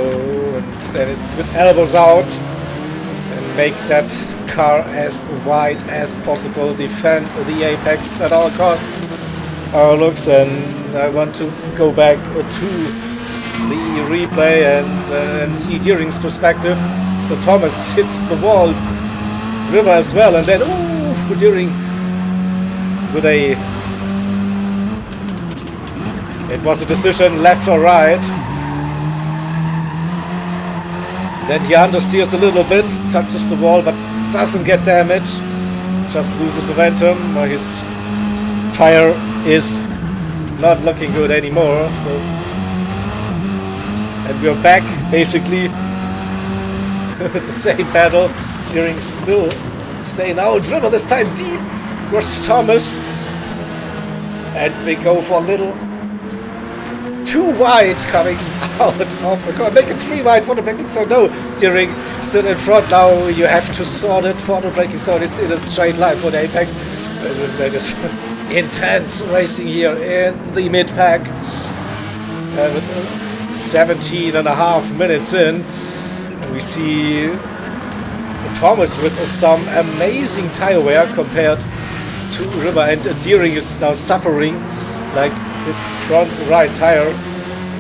and then it's with elbows out and make that car as wide as possible, defend the apex at all costs. Looks, and I want to go back to the replay and see Deering's perspective. So Thomas hits the wall, River as well, and then ooh, Deering with a, it was a decision left or right. Then he understeers a little bit, touches the wall but doesn't get damage, just loses momentum. His tire is not looking good anymore, so, and we're back basically with the same battle. Deering still staying out. River this time deep versus Thomas, and we go for a little too wide coming out of the corner. Make it 3 wide for the braking zone. No, Deering still in front. Now you have to sort it for the braking zone. It's in a straight line for the apex. That is intense racing here in the mid-pack. With 17 and a half minutes in, we see Thomas with some amazing tire wear compared to River, and Deering is now suffering, like his front right tire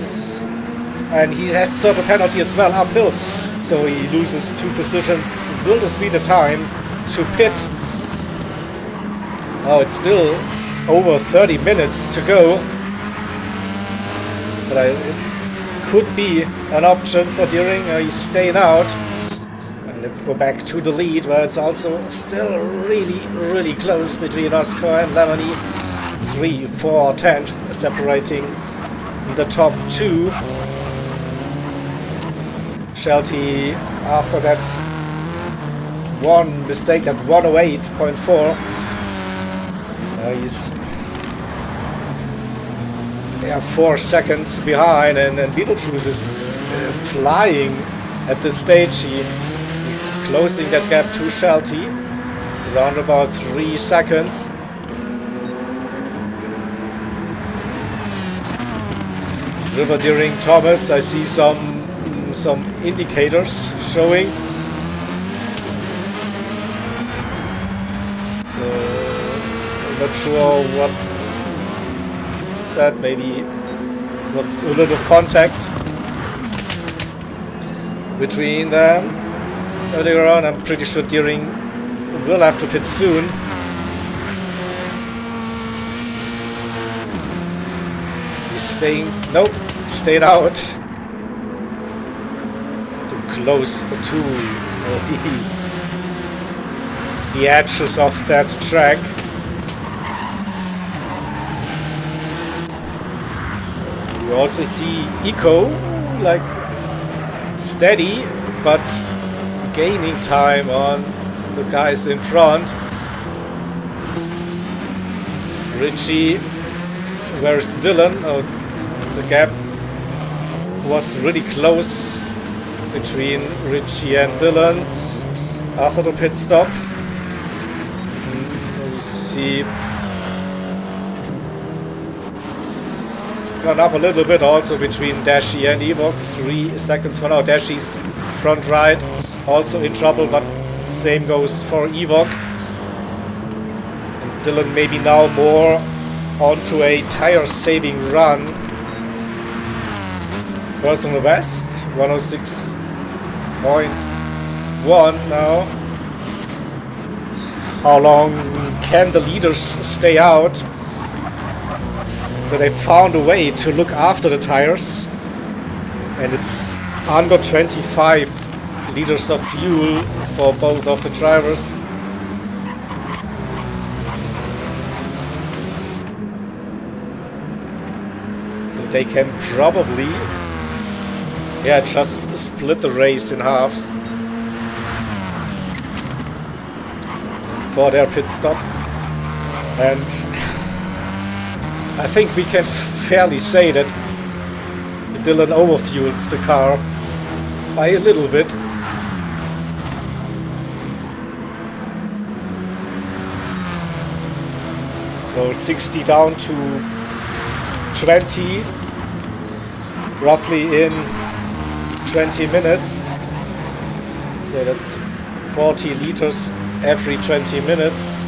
is, and he has served a penalty as well uphill, so he loses 2 positions. Will this be the time to pit? Oh, it's still over 30 minutes to go, but it could be an option for Deering. He's staying out. And let's go back to the lead, where it's also still really close between Oscar and Lemony. 3, 4 tenths separating the top 2. Shelty, after that one mistake at 108.4, he's 4 seconds behind, and Beetlejuice is flying at this stage. He's closing that gap to Shelty around about 3 seconds. River, Deering, Thomas, I see some indicators showing. So I'm not sure what is that. Maybe it was a little bit of contact between them earlier on. I'm pretty sure Deering will have to pit soon. He's staying out. Too close to the edges of that track. We also see Eco, like, steady, but gaining time on the guys in front. Richie, where's Dylan? Oh, the gap was really close between Richie and Dylan after the pit stop. We see it's gone up a little bit also between Dashi and Ewok. 3 seconds for now. Dashi's front right also in trouble, but the same goes for Ewok. And Dylan maybe now more onto a tire saving run. Personal best 106.1 now. How long can the leaders stay out? So they found a way to look after the tires, and it's under 25 liters of fuel for both of the drivers. So they can probably just split the race in halves for their pit stop. And I think we can fairly say that Dylan overfueled the car by a little bit. So 60 down to 20, roughly in 20 minutes. So that's 40 liters every 20 minutes.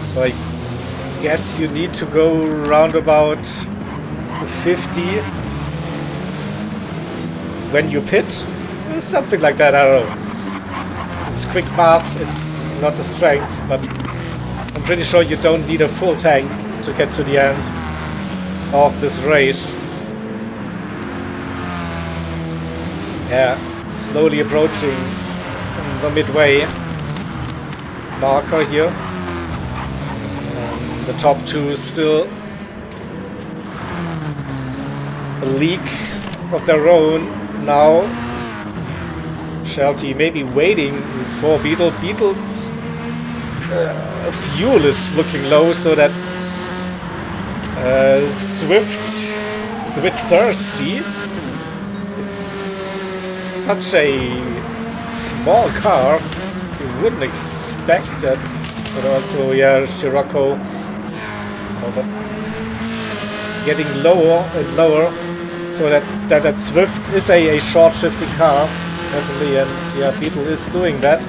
So I guess you need to go round about 50 when you pit. Something like that, I don't know. It's quick math, it's not the strength, but I'm pretty sure you don't need a full tank to get to the end of this race. Yeah, slowly approaching the midway marker here. The top 2 still a leak of their own now. Shelty maybe waiting for Beetle. Beetle's fuel is looking low, so that Swift is a bit thirsty. It's such a small car. You wouldn't expect that. But also, yeah, Scirocco getting lower and lower. So that Swift is a short shifting car, definitely, and yeah, Beetle is doing that.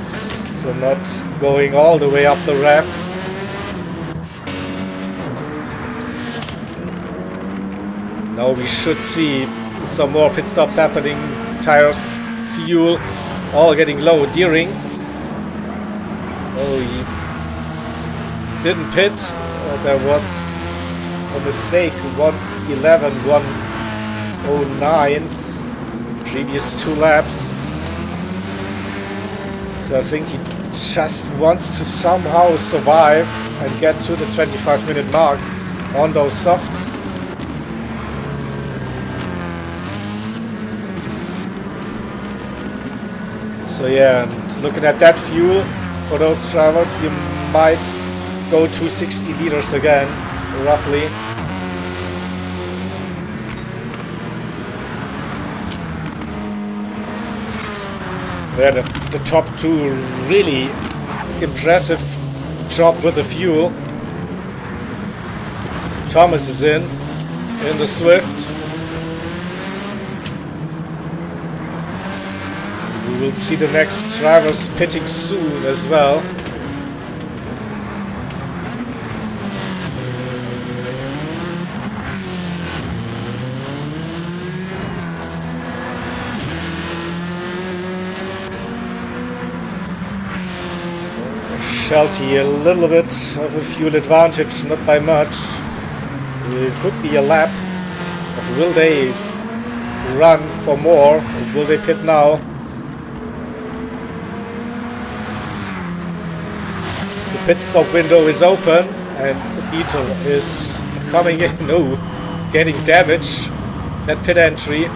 So not going all the way up the rafts. Now we should see some more pit stops happening. Tires, fuel, all getting low. Deering. Oh, he didn't pit. There was a mistake. 1:11, 1:09. Previous 2 laps. So I think he just wants to somehow survive and get to the 25-minute mark on those softs. So yeah, and looking at that fuel for those drivers, you might go to 60 liters again, roughly. So yeah, the top 2 really impressive job with the fuel. Thomas is in the Swift. We will see the next drivers pitting soon as well. Shelty a little bit of a fuel advantage, not by much. It could be a lap, but will they run for more? Or will they pit now? The pit stop window is open and Beetle is coming in. No, getting damaged. That pit entry.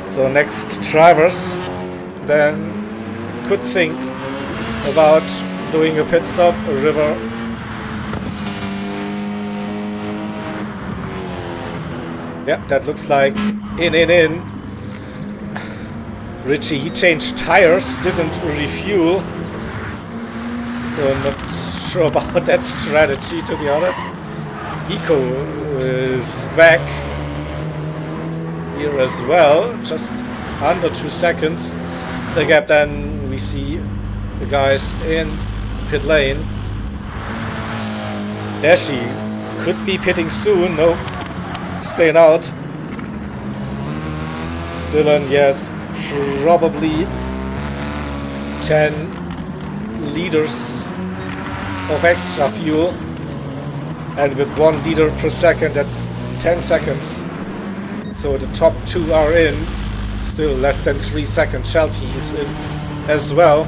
So next drivers then could think about doing a pit stop, a river. Yeah, that looks like in. Richie, he changed tires, didn't refuel. So I'm not sure about that strategy, to be honest. Eco is back here as well, just under 2 seconds. The gap, then we see the guys in pit lane. Dashi could be pitting soon. No, staying out. Dylan, yes, probably 10 liters of extra fuel. And with 1 liter per second, that's 10 seconds. So the top 2 are in. Still less than 3 seconds. Shelty is in as well.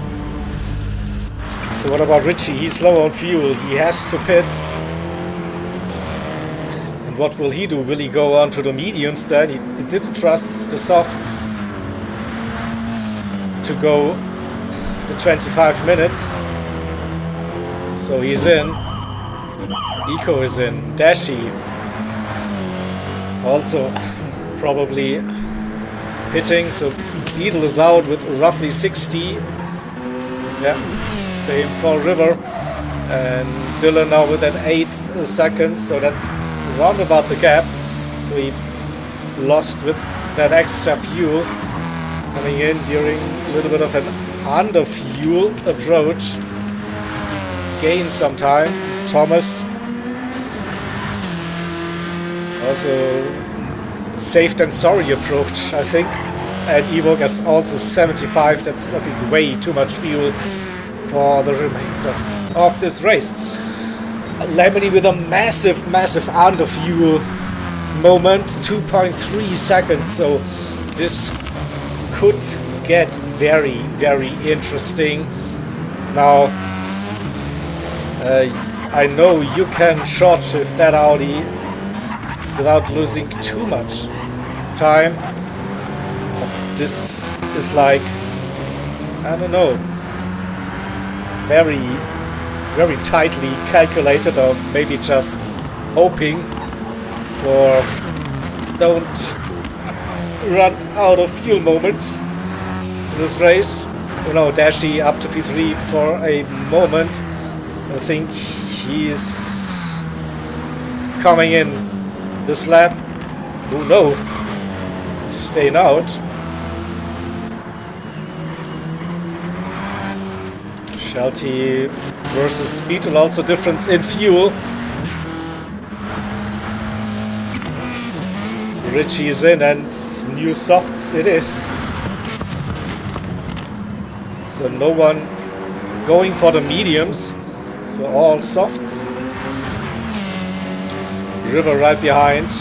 So what about Richie? He's low on fuel. He has to pit. And what will he do? Will he go on to the mediums then? He didn't trust the softs to go the 25 minutes. So he's in. Eco is in. Dashi also probably pitting. So Beetle is out with roughly 60. Yeah. Same for River, and Dylan now with that 8 seconds, so that's round about the gap. So he lost with that extra fuel coming in during a little bit of an under fuel approach. Gain some time. Thomas also saved and sorry approach, I think. And Evoke is also 75. That's, I think, way too much fuel for the remainder of this race. Lemony with a massive under fuel moment, 2.3 seconds. So this could get very interesting. Now, I know you can short shift that Audi without losing too much time. But this is like, I don't know, very tightly calculated, or maybe just hoping for don't run out of fuel moments. this race. You know, Dashi up to P3 for a moment. I think he's coming in this lap. Oh no, staying out. Shelty versus Beetle, also difference in fuel. Richie is in and new softs it is. So no one going for the mediums, so all softs. River right behind.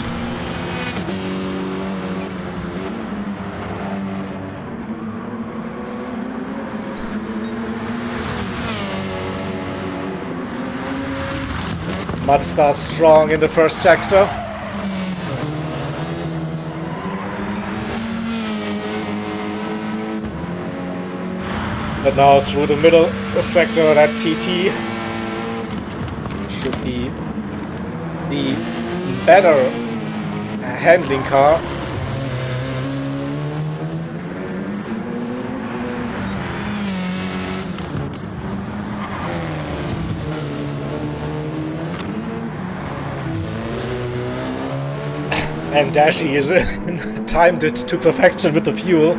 Mazda strong in the first sector. But now through the middle sector, that TT should be the better handling car. And Dashi is timed it to perfection with the fuel.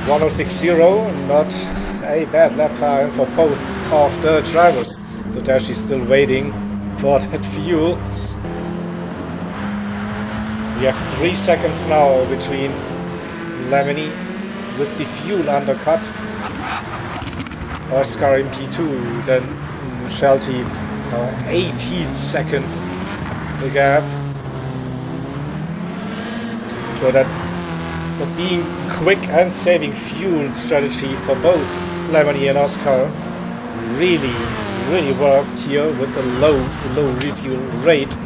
.1060, not a bad lap time for both of the drivers. So Dashi's still waiting for that fuel. We have 3 seconds now between Lemony with the fuel undercut. Oscar in P2, then Shelty 18 seconds the gap. So that the being quick and saving fuel strategy for both Lemony and Oscar really worked here with the low refuel rate.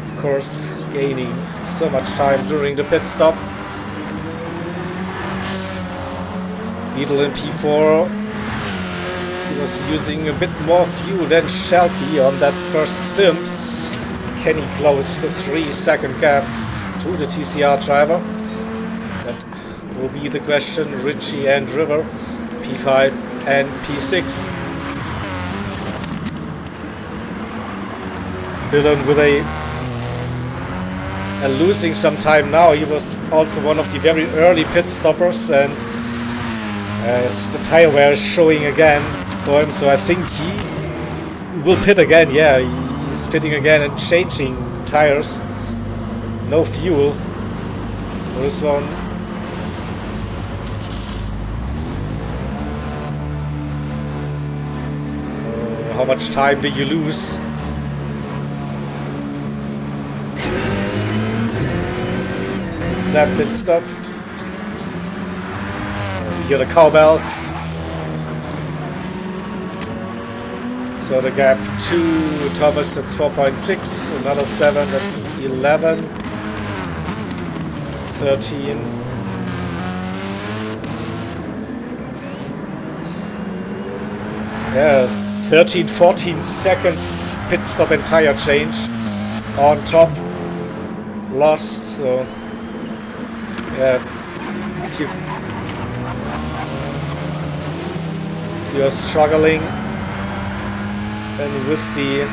Of course, gaining so much time during the pit stop. Beetle in P4. He was using a bit more fuel than Shelty on that first stint. Can he close the 3-second gap to the TCR driver? That will be the question. Richie and River, P5 and P6. Dylan with a losing some time now. He was also one of the very early pit stoppers, and as the tire wear is showing again for him, so I think he will pit again. Yeah, he's pitting again and changing tires. No fuel for this one. How much time do you lose? That pit stop. You hear the cowbells. So the gap to Thomas, that's 4.6. Another 7, that's 11. 13. Yeah, 13, 14 seconds pit stop and tire change on top. Lost, so yeah, if you're struggling then with the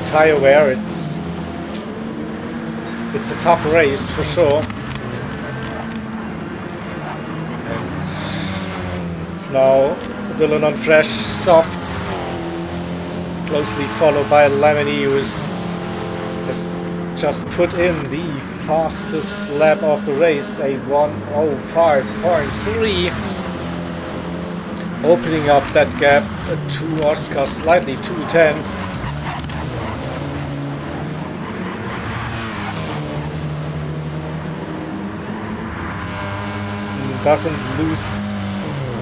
tire wear, it's a tough race for sure. And it's now Dylan on fresh softs, closely followed by Lemony, who has just put in the fastest lap of the race, a 1:05.3, opening up that gap to Oscar slightly, 2/10. Doesn't lose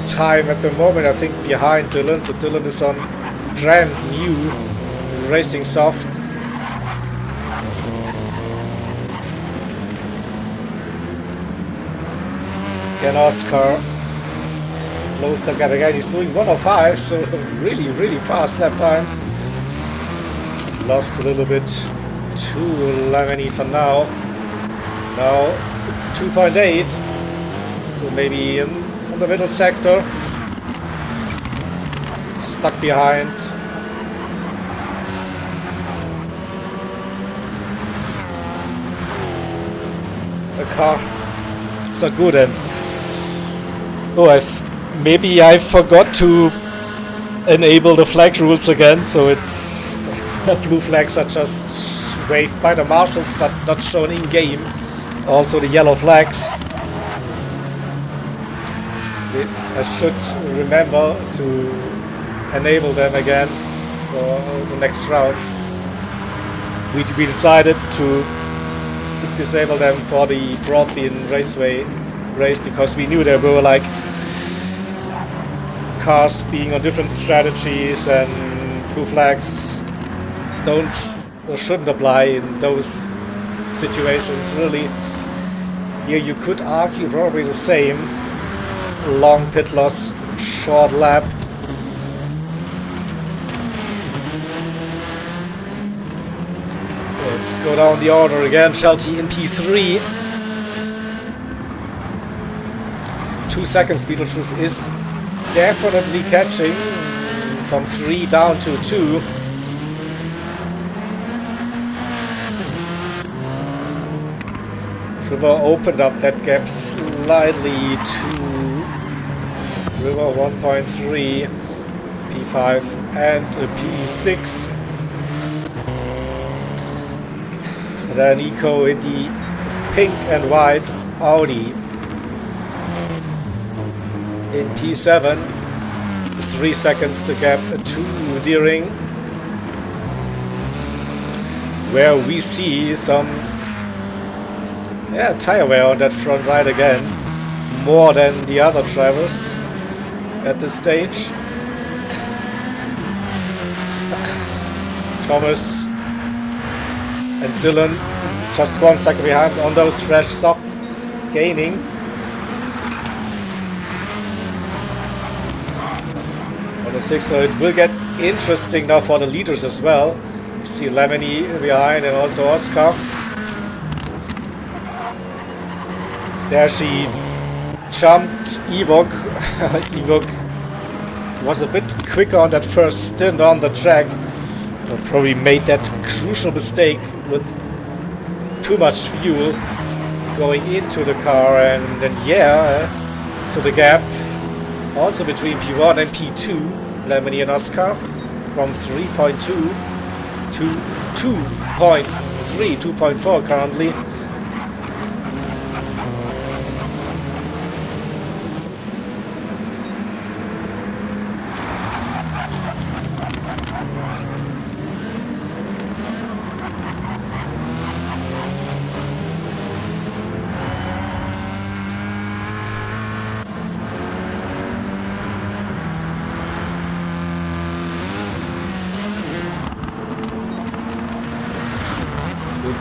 time at the moment, I think, behind Dylan. So Dylan is on brand new racing softs. Again, Oscar close that gap again. He's doing 105, so really, really fast lap times. Lost a little bit to Lamini for now. Now 2.8, so maybe in the middle sector. Stuck behind. A car. It's not good, and maybe I forgot to enable the flag rules again, so it's blue flags are just waved by the marshals but not shown in game. Also the yellow flags. I should remember to enable them again for the next rounds. We decided to disable them for the Broadbean Raceway race because we knew there were like cars being on different strategies and blue flags don't or shouldn't apply in those situations. Really, here you could argue probably the same. Long pit loss, short lap. Let's go down the order again. Shelty in P3. 2 seconds. Beetlejuice is definitely catching from 3 down to 2. River opened up that gap slightly to River 1.3, P5 and a P6. Then Eco in the pink and white Audi in P7. 3 seconds to gap to Deering, where we see some tire wear on that front right again, more than the other drivers at this stage. Thomas and Dylan just 1 second behind on those fresh softs, gaining. On the 6, so it will get interesting now for the leaders as well. You see Lamini behind and also Oscar. There she jumped Evok. Evok was a bit quicker on that first stint on the track. Probably made that crucial mistake with too much fuel going into the car, and then to the gap also between P1 and P2, Lamini and Oscar, from 3.2 to 2.3, 2.4 currently.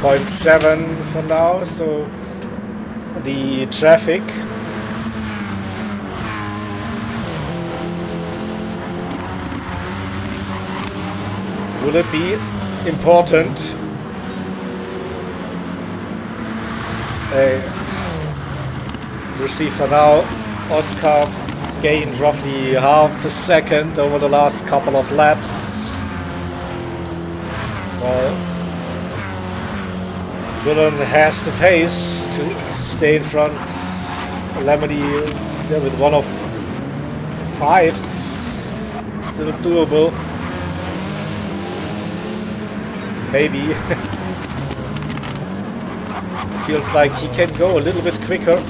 .7 for now, so the traffic will it be important? We'll see for now. Oscar gained roughly half a second over the last couple of laps. Well, Dylan has the pace to stay in front. Lamini with 1 of 5s, still doable. Maybe. Feels like he can go a little bit quicker.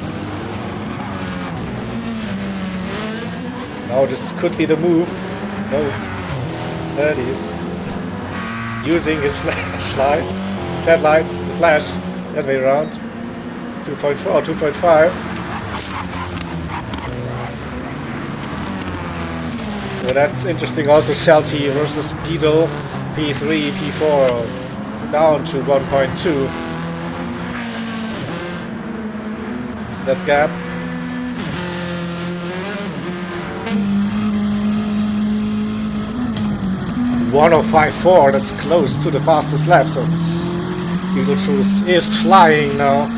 Now this could be the move. No, there it is. Using his flashlights. Headlights to flash that way around. 2.4, 2.5. So that's interesting. Also Shelty versus Beetle, P3, P4 down to 1.2. That gap. 1054. That's close to the fastest lap. So Beetlejuice is flying now.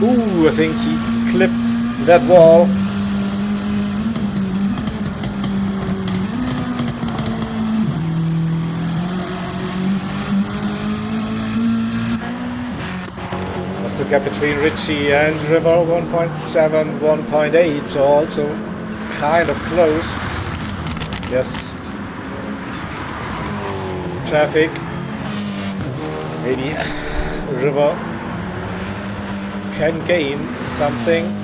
Ooh, I think he clipped that wall. What's the gap between Richie and River? 1.7, 1.8, so also kind of close. Yes. Traffic. Maybe River can gain something.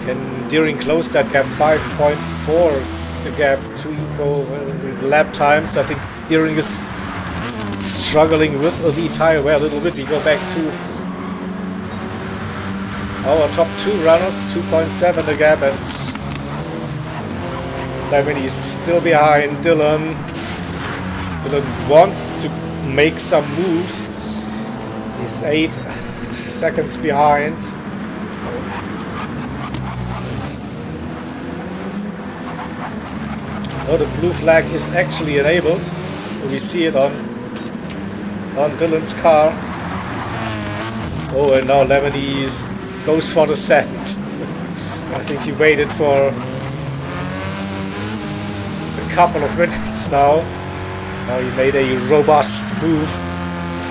Can Deering close that gap? 5.4 the gap to Eco lap times. I think Deering is struggling with the tyre wear a little bit. We go back to our top two runners, 2.7 the gap, and Lemon is still behind Dylan. Dylan wants to make some moves. He's 8 seconds behind. Oh, the blue flag is actually enabled. We see it on Dylan's car. Oh, and now Lemony goes for the sand. I think he waited for a couple of minutes now. Now he made a robust move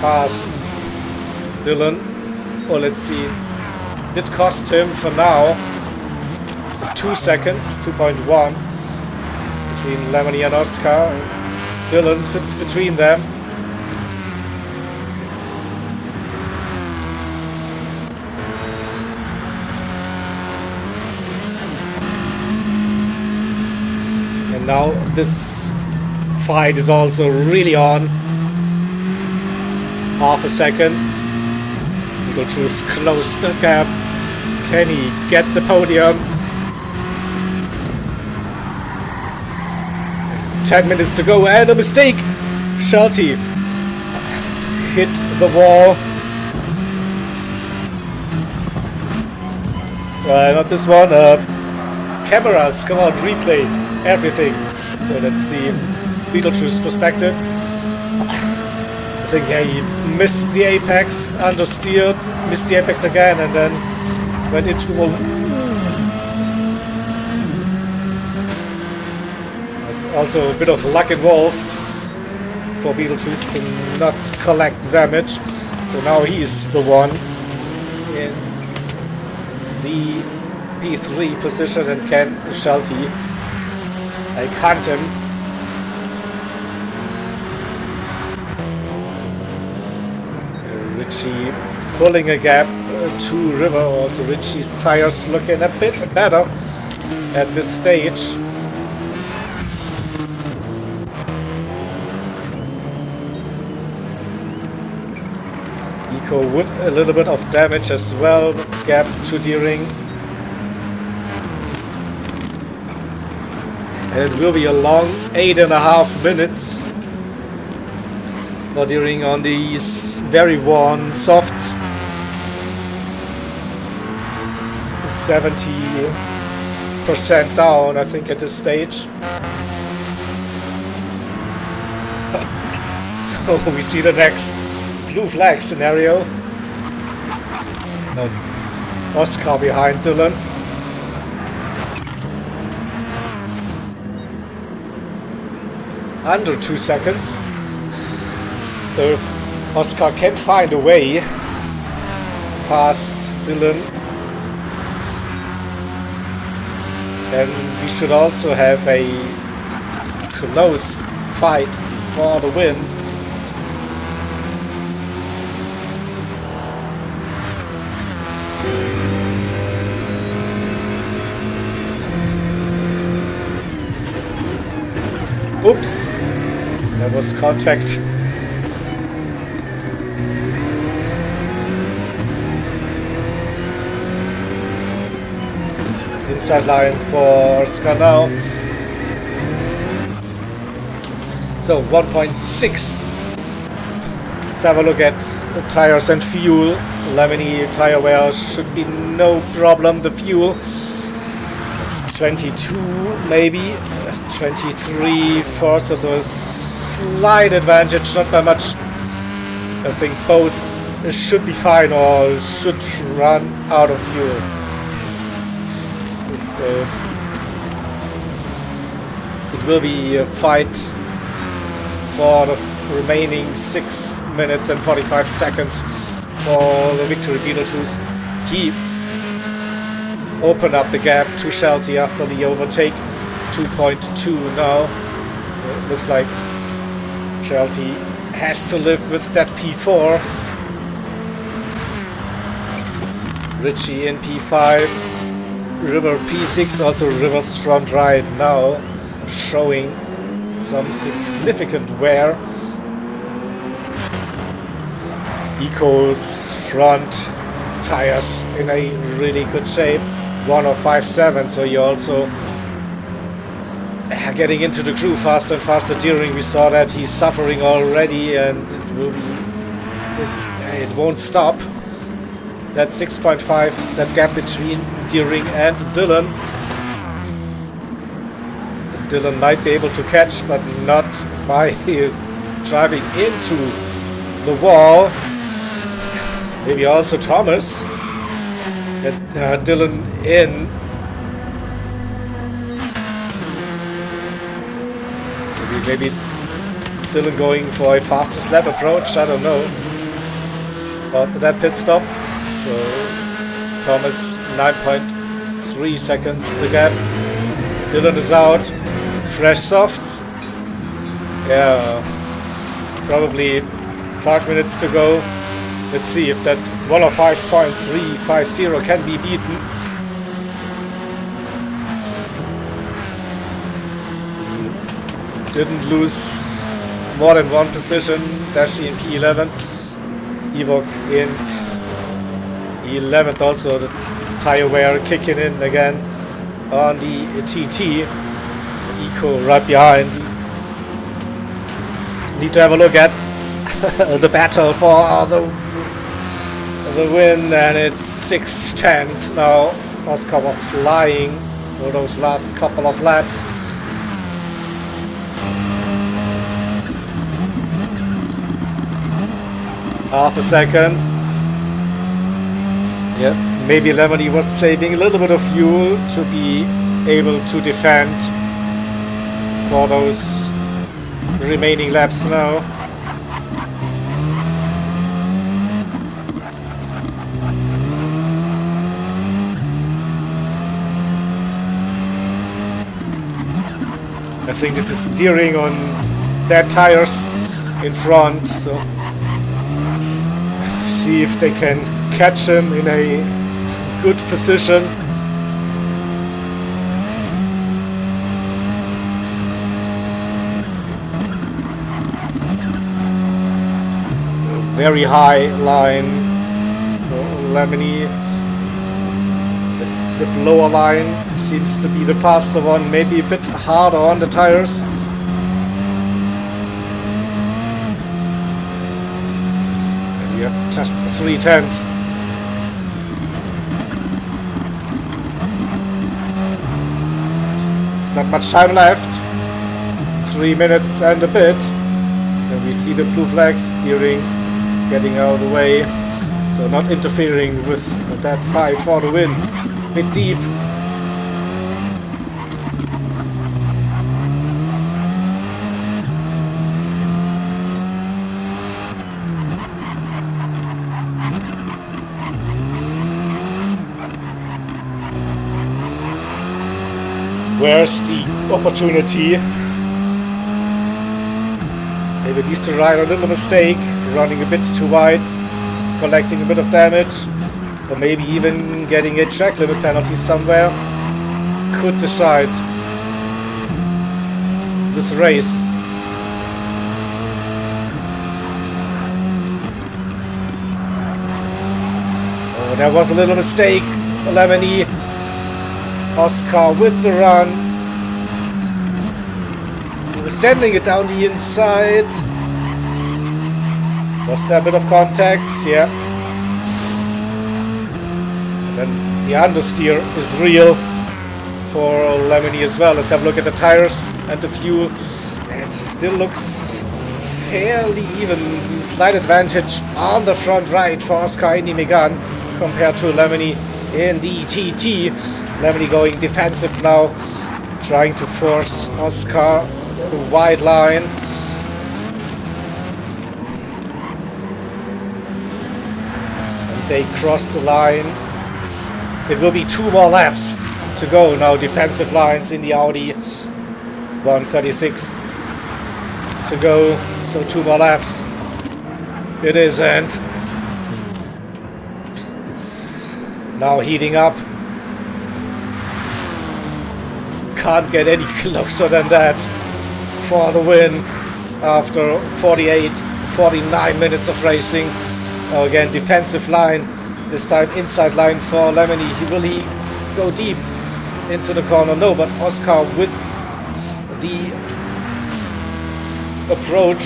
past Dylan. Oh, let's see. Did cost him for now. So 2 seconds, 2.1 between Lemony and Oscar. Dylan sits between them. And now this fight is also really on. Half a second. Beetlejuice close the gap. Can he get the podium? 10 minutes to go and a mistake. Shelty hit the wall. Not this one. Cameras, come on, replay everything. So let's see Beetlejuice's perspective. I think he missed the apex, understeered, missed the apex again, and then went into the wall. There's also a bit of luck involved for Beetlejuice to not collect damage. So now he's the one in the P3 position and can Shelty hunt him. Richie pulling a gap to River. Also Richie's tires looking a bit better at this stage. Eco with a little bit of damage as well. Gap to Deering. And it will be a long 8.5 minutes. Deering on these very worn softs. It's 70% down, I think, at this stage. So we see the next blue flag scenario. Now Oscar behind Dylan. Under 2 seconds. So if Oscar can find a way past Dylan, then we should also have a close fight for the win. Oops, there was contact. Inside line for Oscar now. So 1.6 Let's have a look at tires and fuel. Lemony tire wear should be no problem. The fuel, it's 22 maybe, 23 first, so a slight advantage, not by much. I think both should be fine or should run out of fuel. So it will be a fight for the remaining 6 minutes and 45 seconds for the victory. Beetlejuice, he opened up the gap to Shelty after the overtake. 2.2 now. It looks like Shelty has to live with that P4. Richie in P5. River P6, also River's front right now, showing some significant wear. Eco's front tires in a really good shape. 105.7, so you're also getting into the groove faster and faster. During, we saw that he's suffering already, and it won't stop. That 6.5, that gap between Deering and Dylan. Dylan might be able to catch, but not by driving into the wall. Maybe also Thomas. And Dylan in. Maybe Dylan going for a fastest lap approach, I don't know. But that pit stop. So Thomas 9.3 seconds the gap. Dylan is out. Fresh softs. Yeah, probably 5 minutes to go. Let's see if that 105.350 can be beaten. Didn't lose more than one position. Dashi in P11. Evok in 11th. Also the tire wear kicking in again on the TT. Eco right behind. Need to have a look at the battle for the win, and it's 6/10 now. Oscar was flying for those last couple of laps. Half a second. Yeah, maybe Lemony was saving a little bit of fuel to be able to defend for those remaining laps now. I think this is Deering on their tires in front, so see if they can catch him in a good position. Very high line. Lemony. The lower line seems to be the faster one, maybe a bit harder on the tires. And we have just 3/10. It's not much time left. 3 minutes and a bit. And we see the blue flags steering, getting out of the way. So not interfering with that fight for the win. Bit deep. Where's the opportunity? Maybe needs to ride a little mistake, running a bit too wide, collecting a bit of damage, or maybe even getting a track limit penalty somewhere. Could decide this race. Oh, there was a little mistake. Lemony. Oscar with the run. We're sending it down the inside. Was there a bit of contact? Yeah. And then the understeer is real for Lemony as well. Let's have a look at the tires and the fuel. It still looks fairly even. Slight advantage on the front right for Oscar in the Megane compared to Lemony in the TT. Lemony going defensive now, trying to force Oscar the wide line. And they cross the line. It will be 2 more laps to go now. Defensive lines in the Audi. 1:36 to go, so 2 more laps. It is, and it's now heating up. Can't get any closer than that for the win after 49 minutes of racing. Again, defensive line, this time inside line for Lemony. Will he go deep into the corner? No, but Oscar with the approach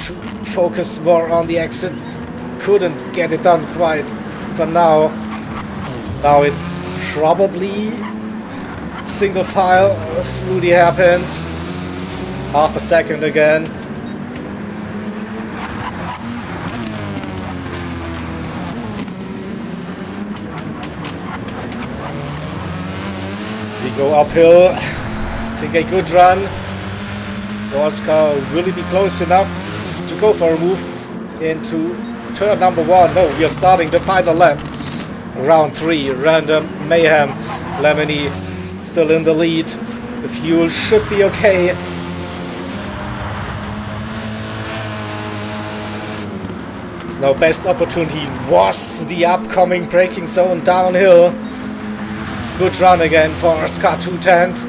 to focus more on the exits couldn't get it done quite for now. Now it's probably single file through the hairpins. Half a second again. We go uphill. I think a good run. Oscar will he be close enough to go for a move into turn number 1? No, we are starting the final lap. Round 3, Random Mayhem. Lemony still in the lead. The fuel should be okay. His now best opportunity was the upcoming braking zone downhill. Good run again for Oscar 2/10.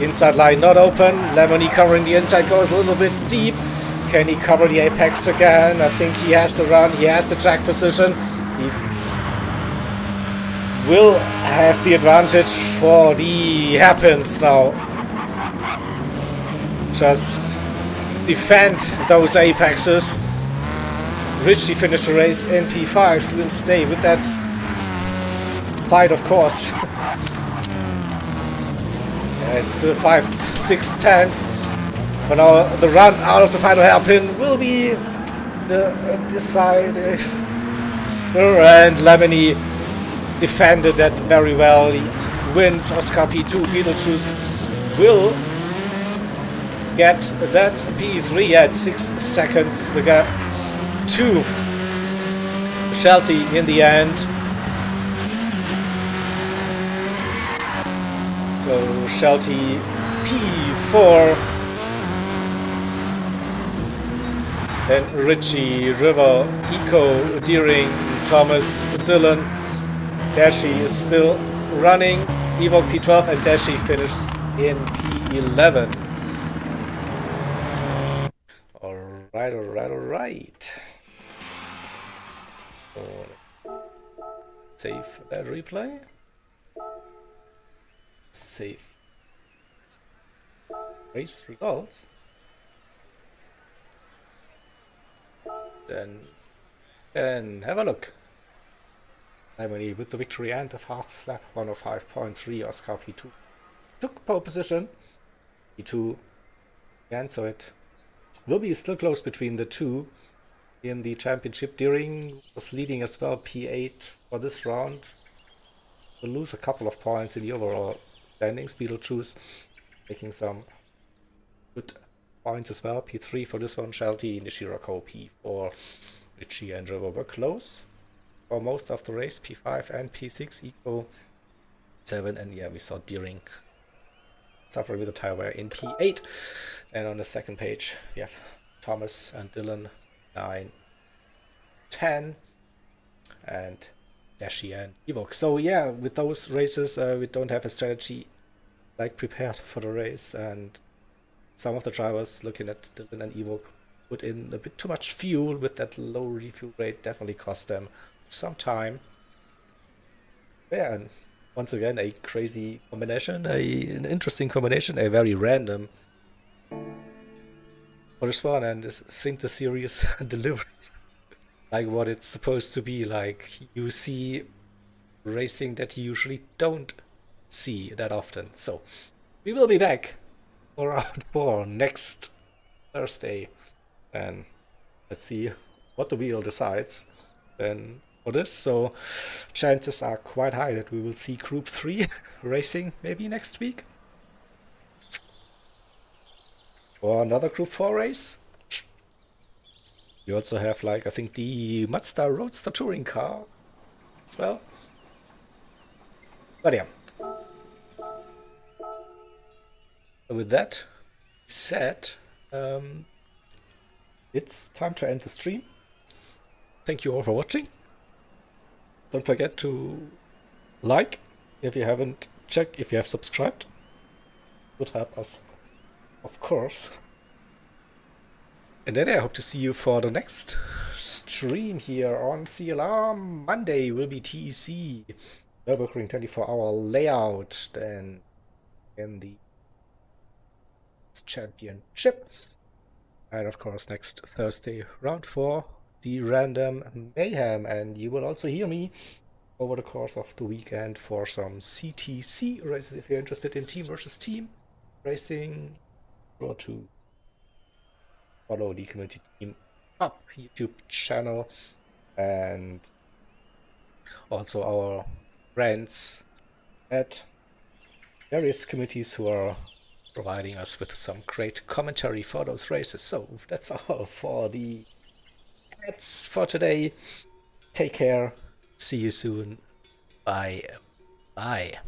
Inside line not open. Lemony covering the inside, goes a little bit deep. Can he cover the apex again? I think he has to run. He has the track position. He will have the advantage for the hairpins now. Just defend those apexes. Richie finished the race in P5. We'll stay with that fight, of course. It's the 5, 6, 10th. But now the run out of the final hairpin will be the decisive. And Lemony defended that very well. He wins. Oscar P2. Beetlejuice will get that P3 at 6 seconds. The gap to Shelty in the end. So Shelty P4. Then Richie, River, Eco, Deering, Thomas, Dylan. Dashi is still running. Evoque P12 and Dashi finished in P11. Alright. Save that replay. Save race results. Then have a look. Lemony with the victory and the fast lap 105.3. Oscar P2 took pole position. P2 again, so it will be still close between the two in the championship. Deering was leading as well, P8 for this round. Will lose a couple of points in the overall standings. Beetlejuice making some good points as well. P3 for this one. Shelty, Nishirako P4. Richie and River were close for most of the race. P5 and P6 equal 7, and yeah, we saw Deering suffering with the tire wear in P8. And on the second page we have Thomas and Dylan 9, 10, and Dashi and Evoque. So yeah, with those races we don't have a strategy like prepared for the race, and some of the drivers looking at Dylan and Evoque put in a bit too much fuel with that low refuel rate. Definitely cost them some time. Yeah, and once again a crazy combination, an interesting combination, a very random for this one, and I think the series delivers like what it's supposed to be. Like you see racing that you usually don't see that often. So we will be back for round 4 next Thursday, and let's see what the wheel decides then for this. So chances are quite high that we will see Group 3 racing maybe next week. Or another Group 4 race. We also have, like, I think the Mazda Roadster touring car as well. But yeah. With that said, it's time to end the stream. Thank you all for watching. Don't forget to like if you haven't checked, if you have subscribed. Would help us, of course. And then I hope to see you for the next stream here on CLR. Monday will be TEC, Nürburgring 24-hour layout, then in the championship. And of course next Thursday, round 4, the Random Mayhem. And you will also hear me over the course of the weekend for some CTC races if you're interested in team versus team racing. Or to follow the Community Team Up YouTube channel, and also our friends at various committees who are providing us with some great commentary for those races. So that's all for the ads for today. Take care. See you soon. Bye. Bye.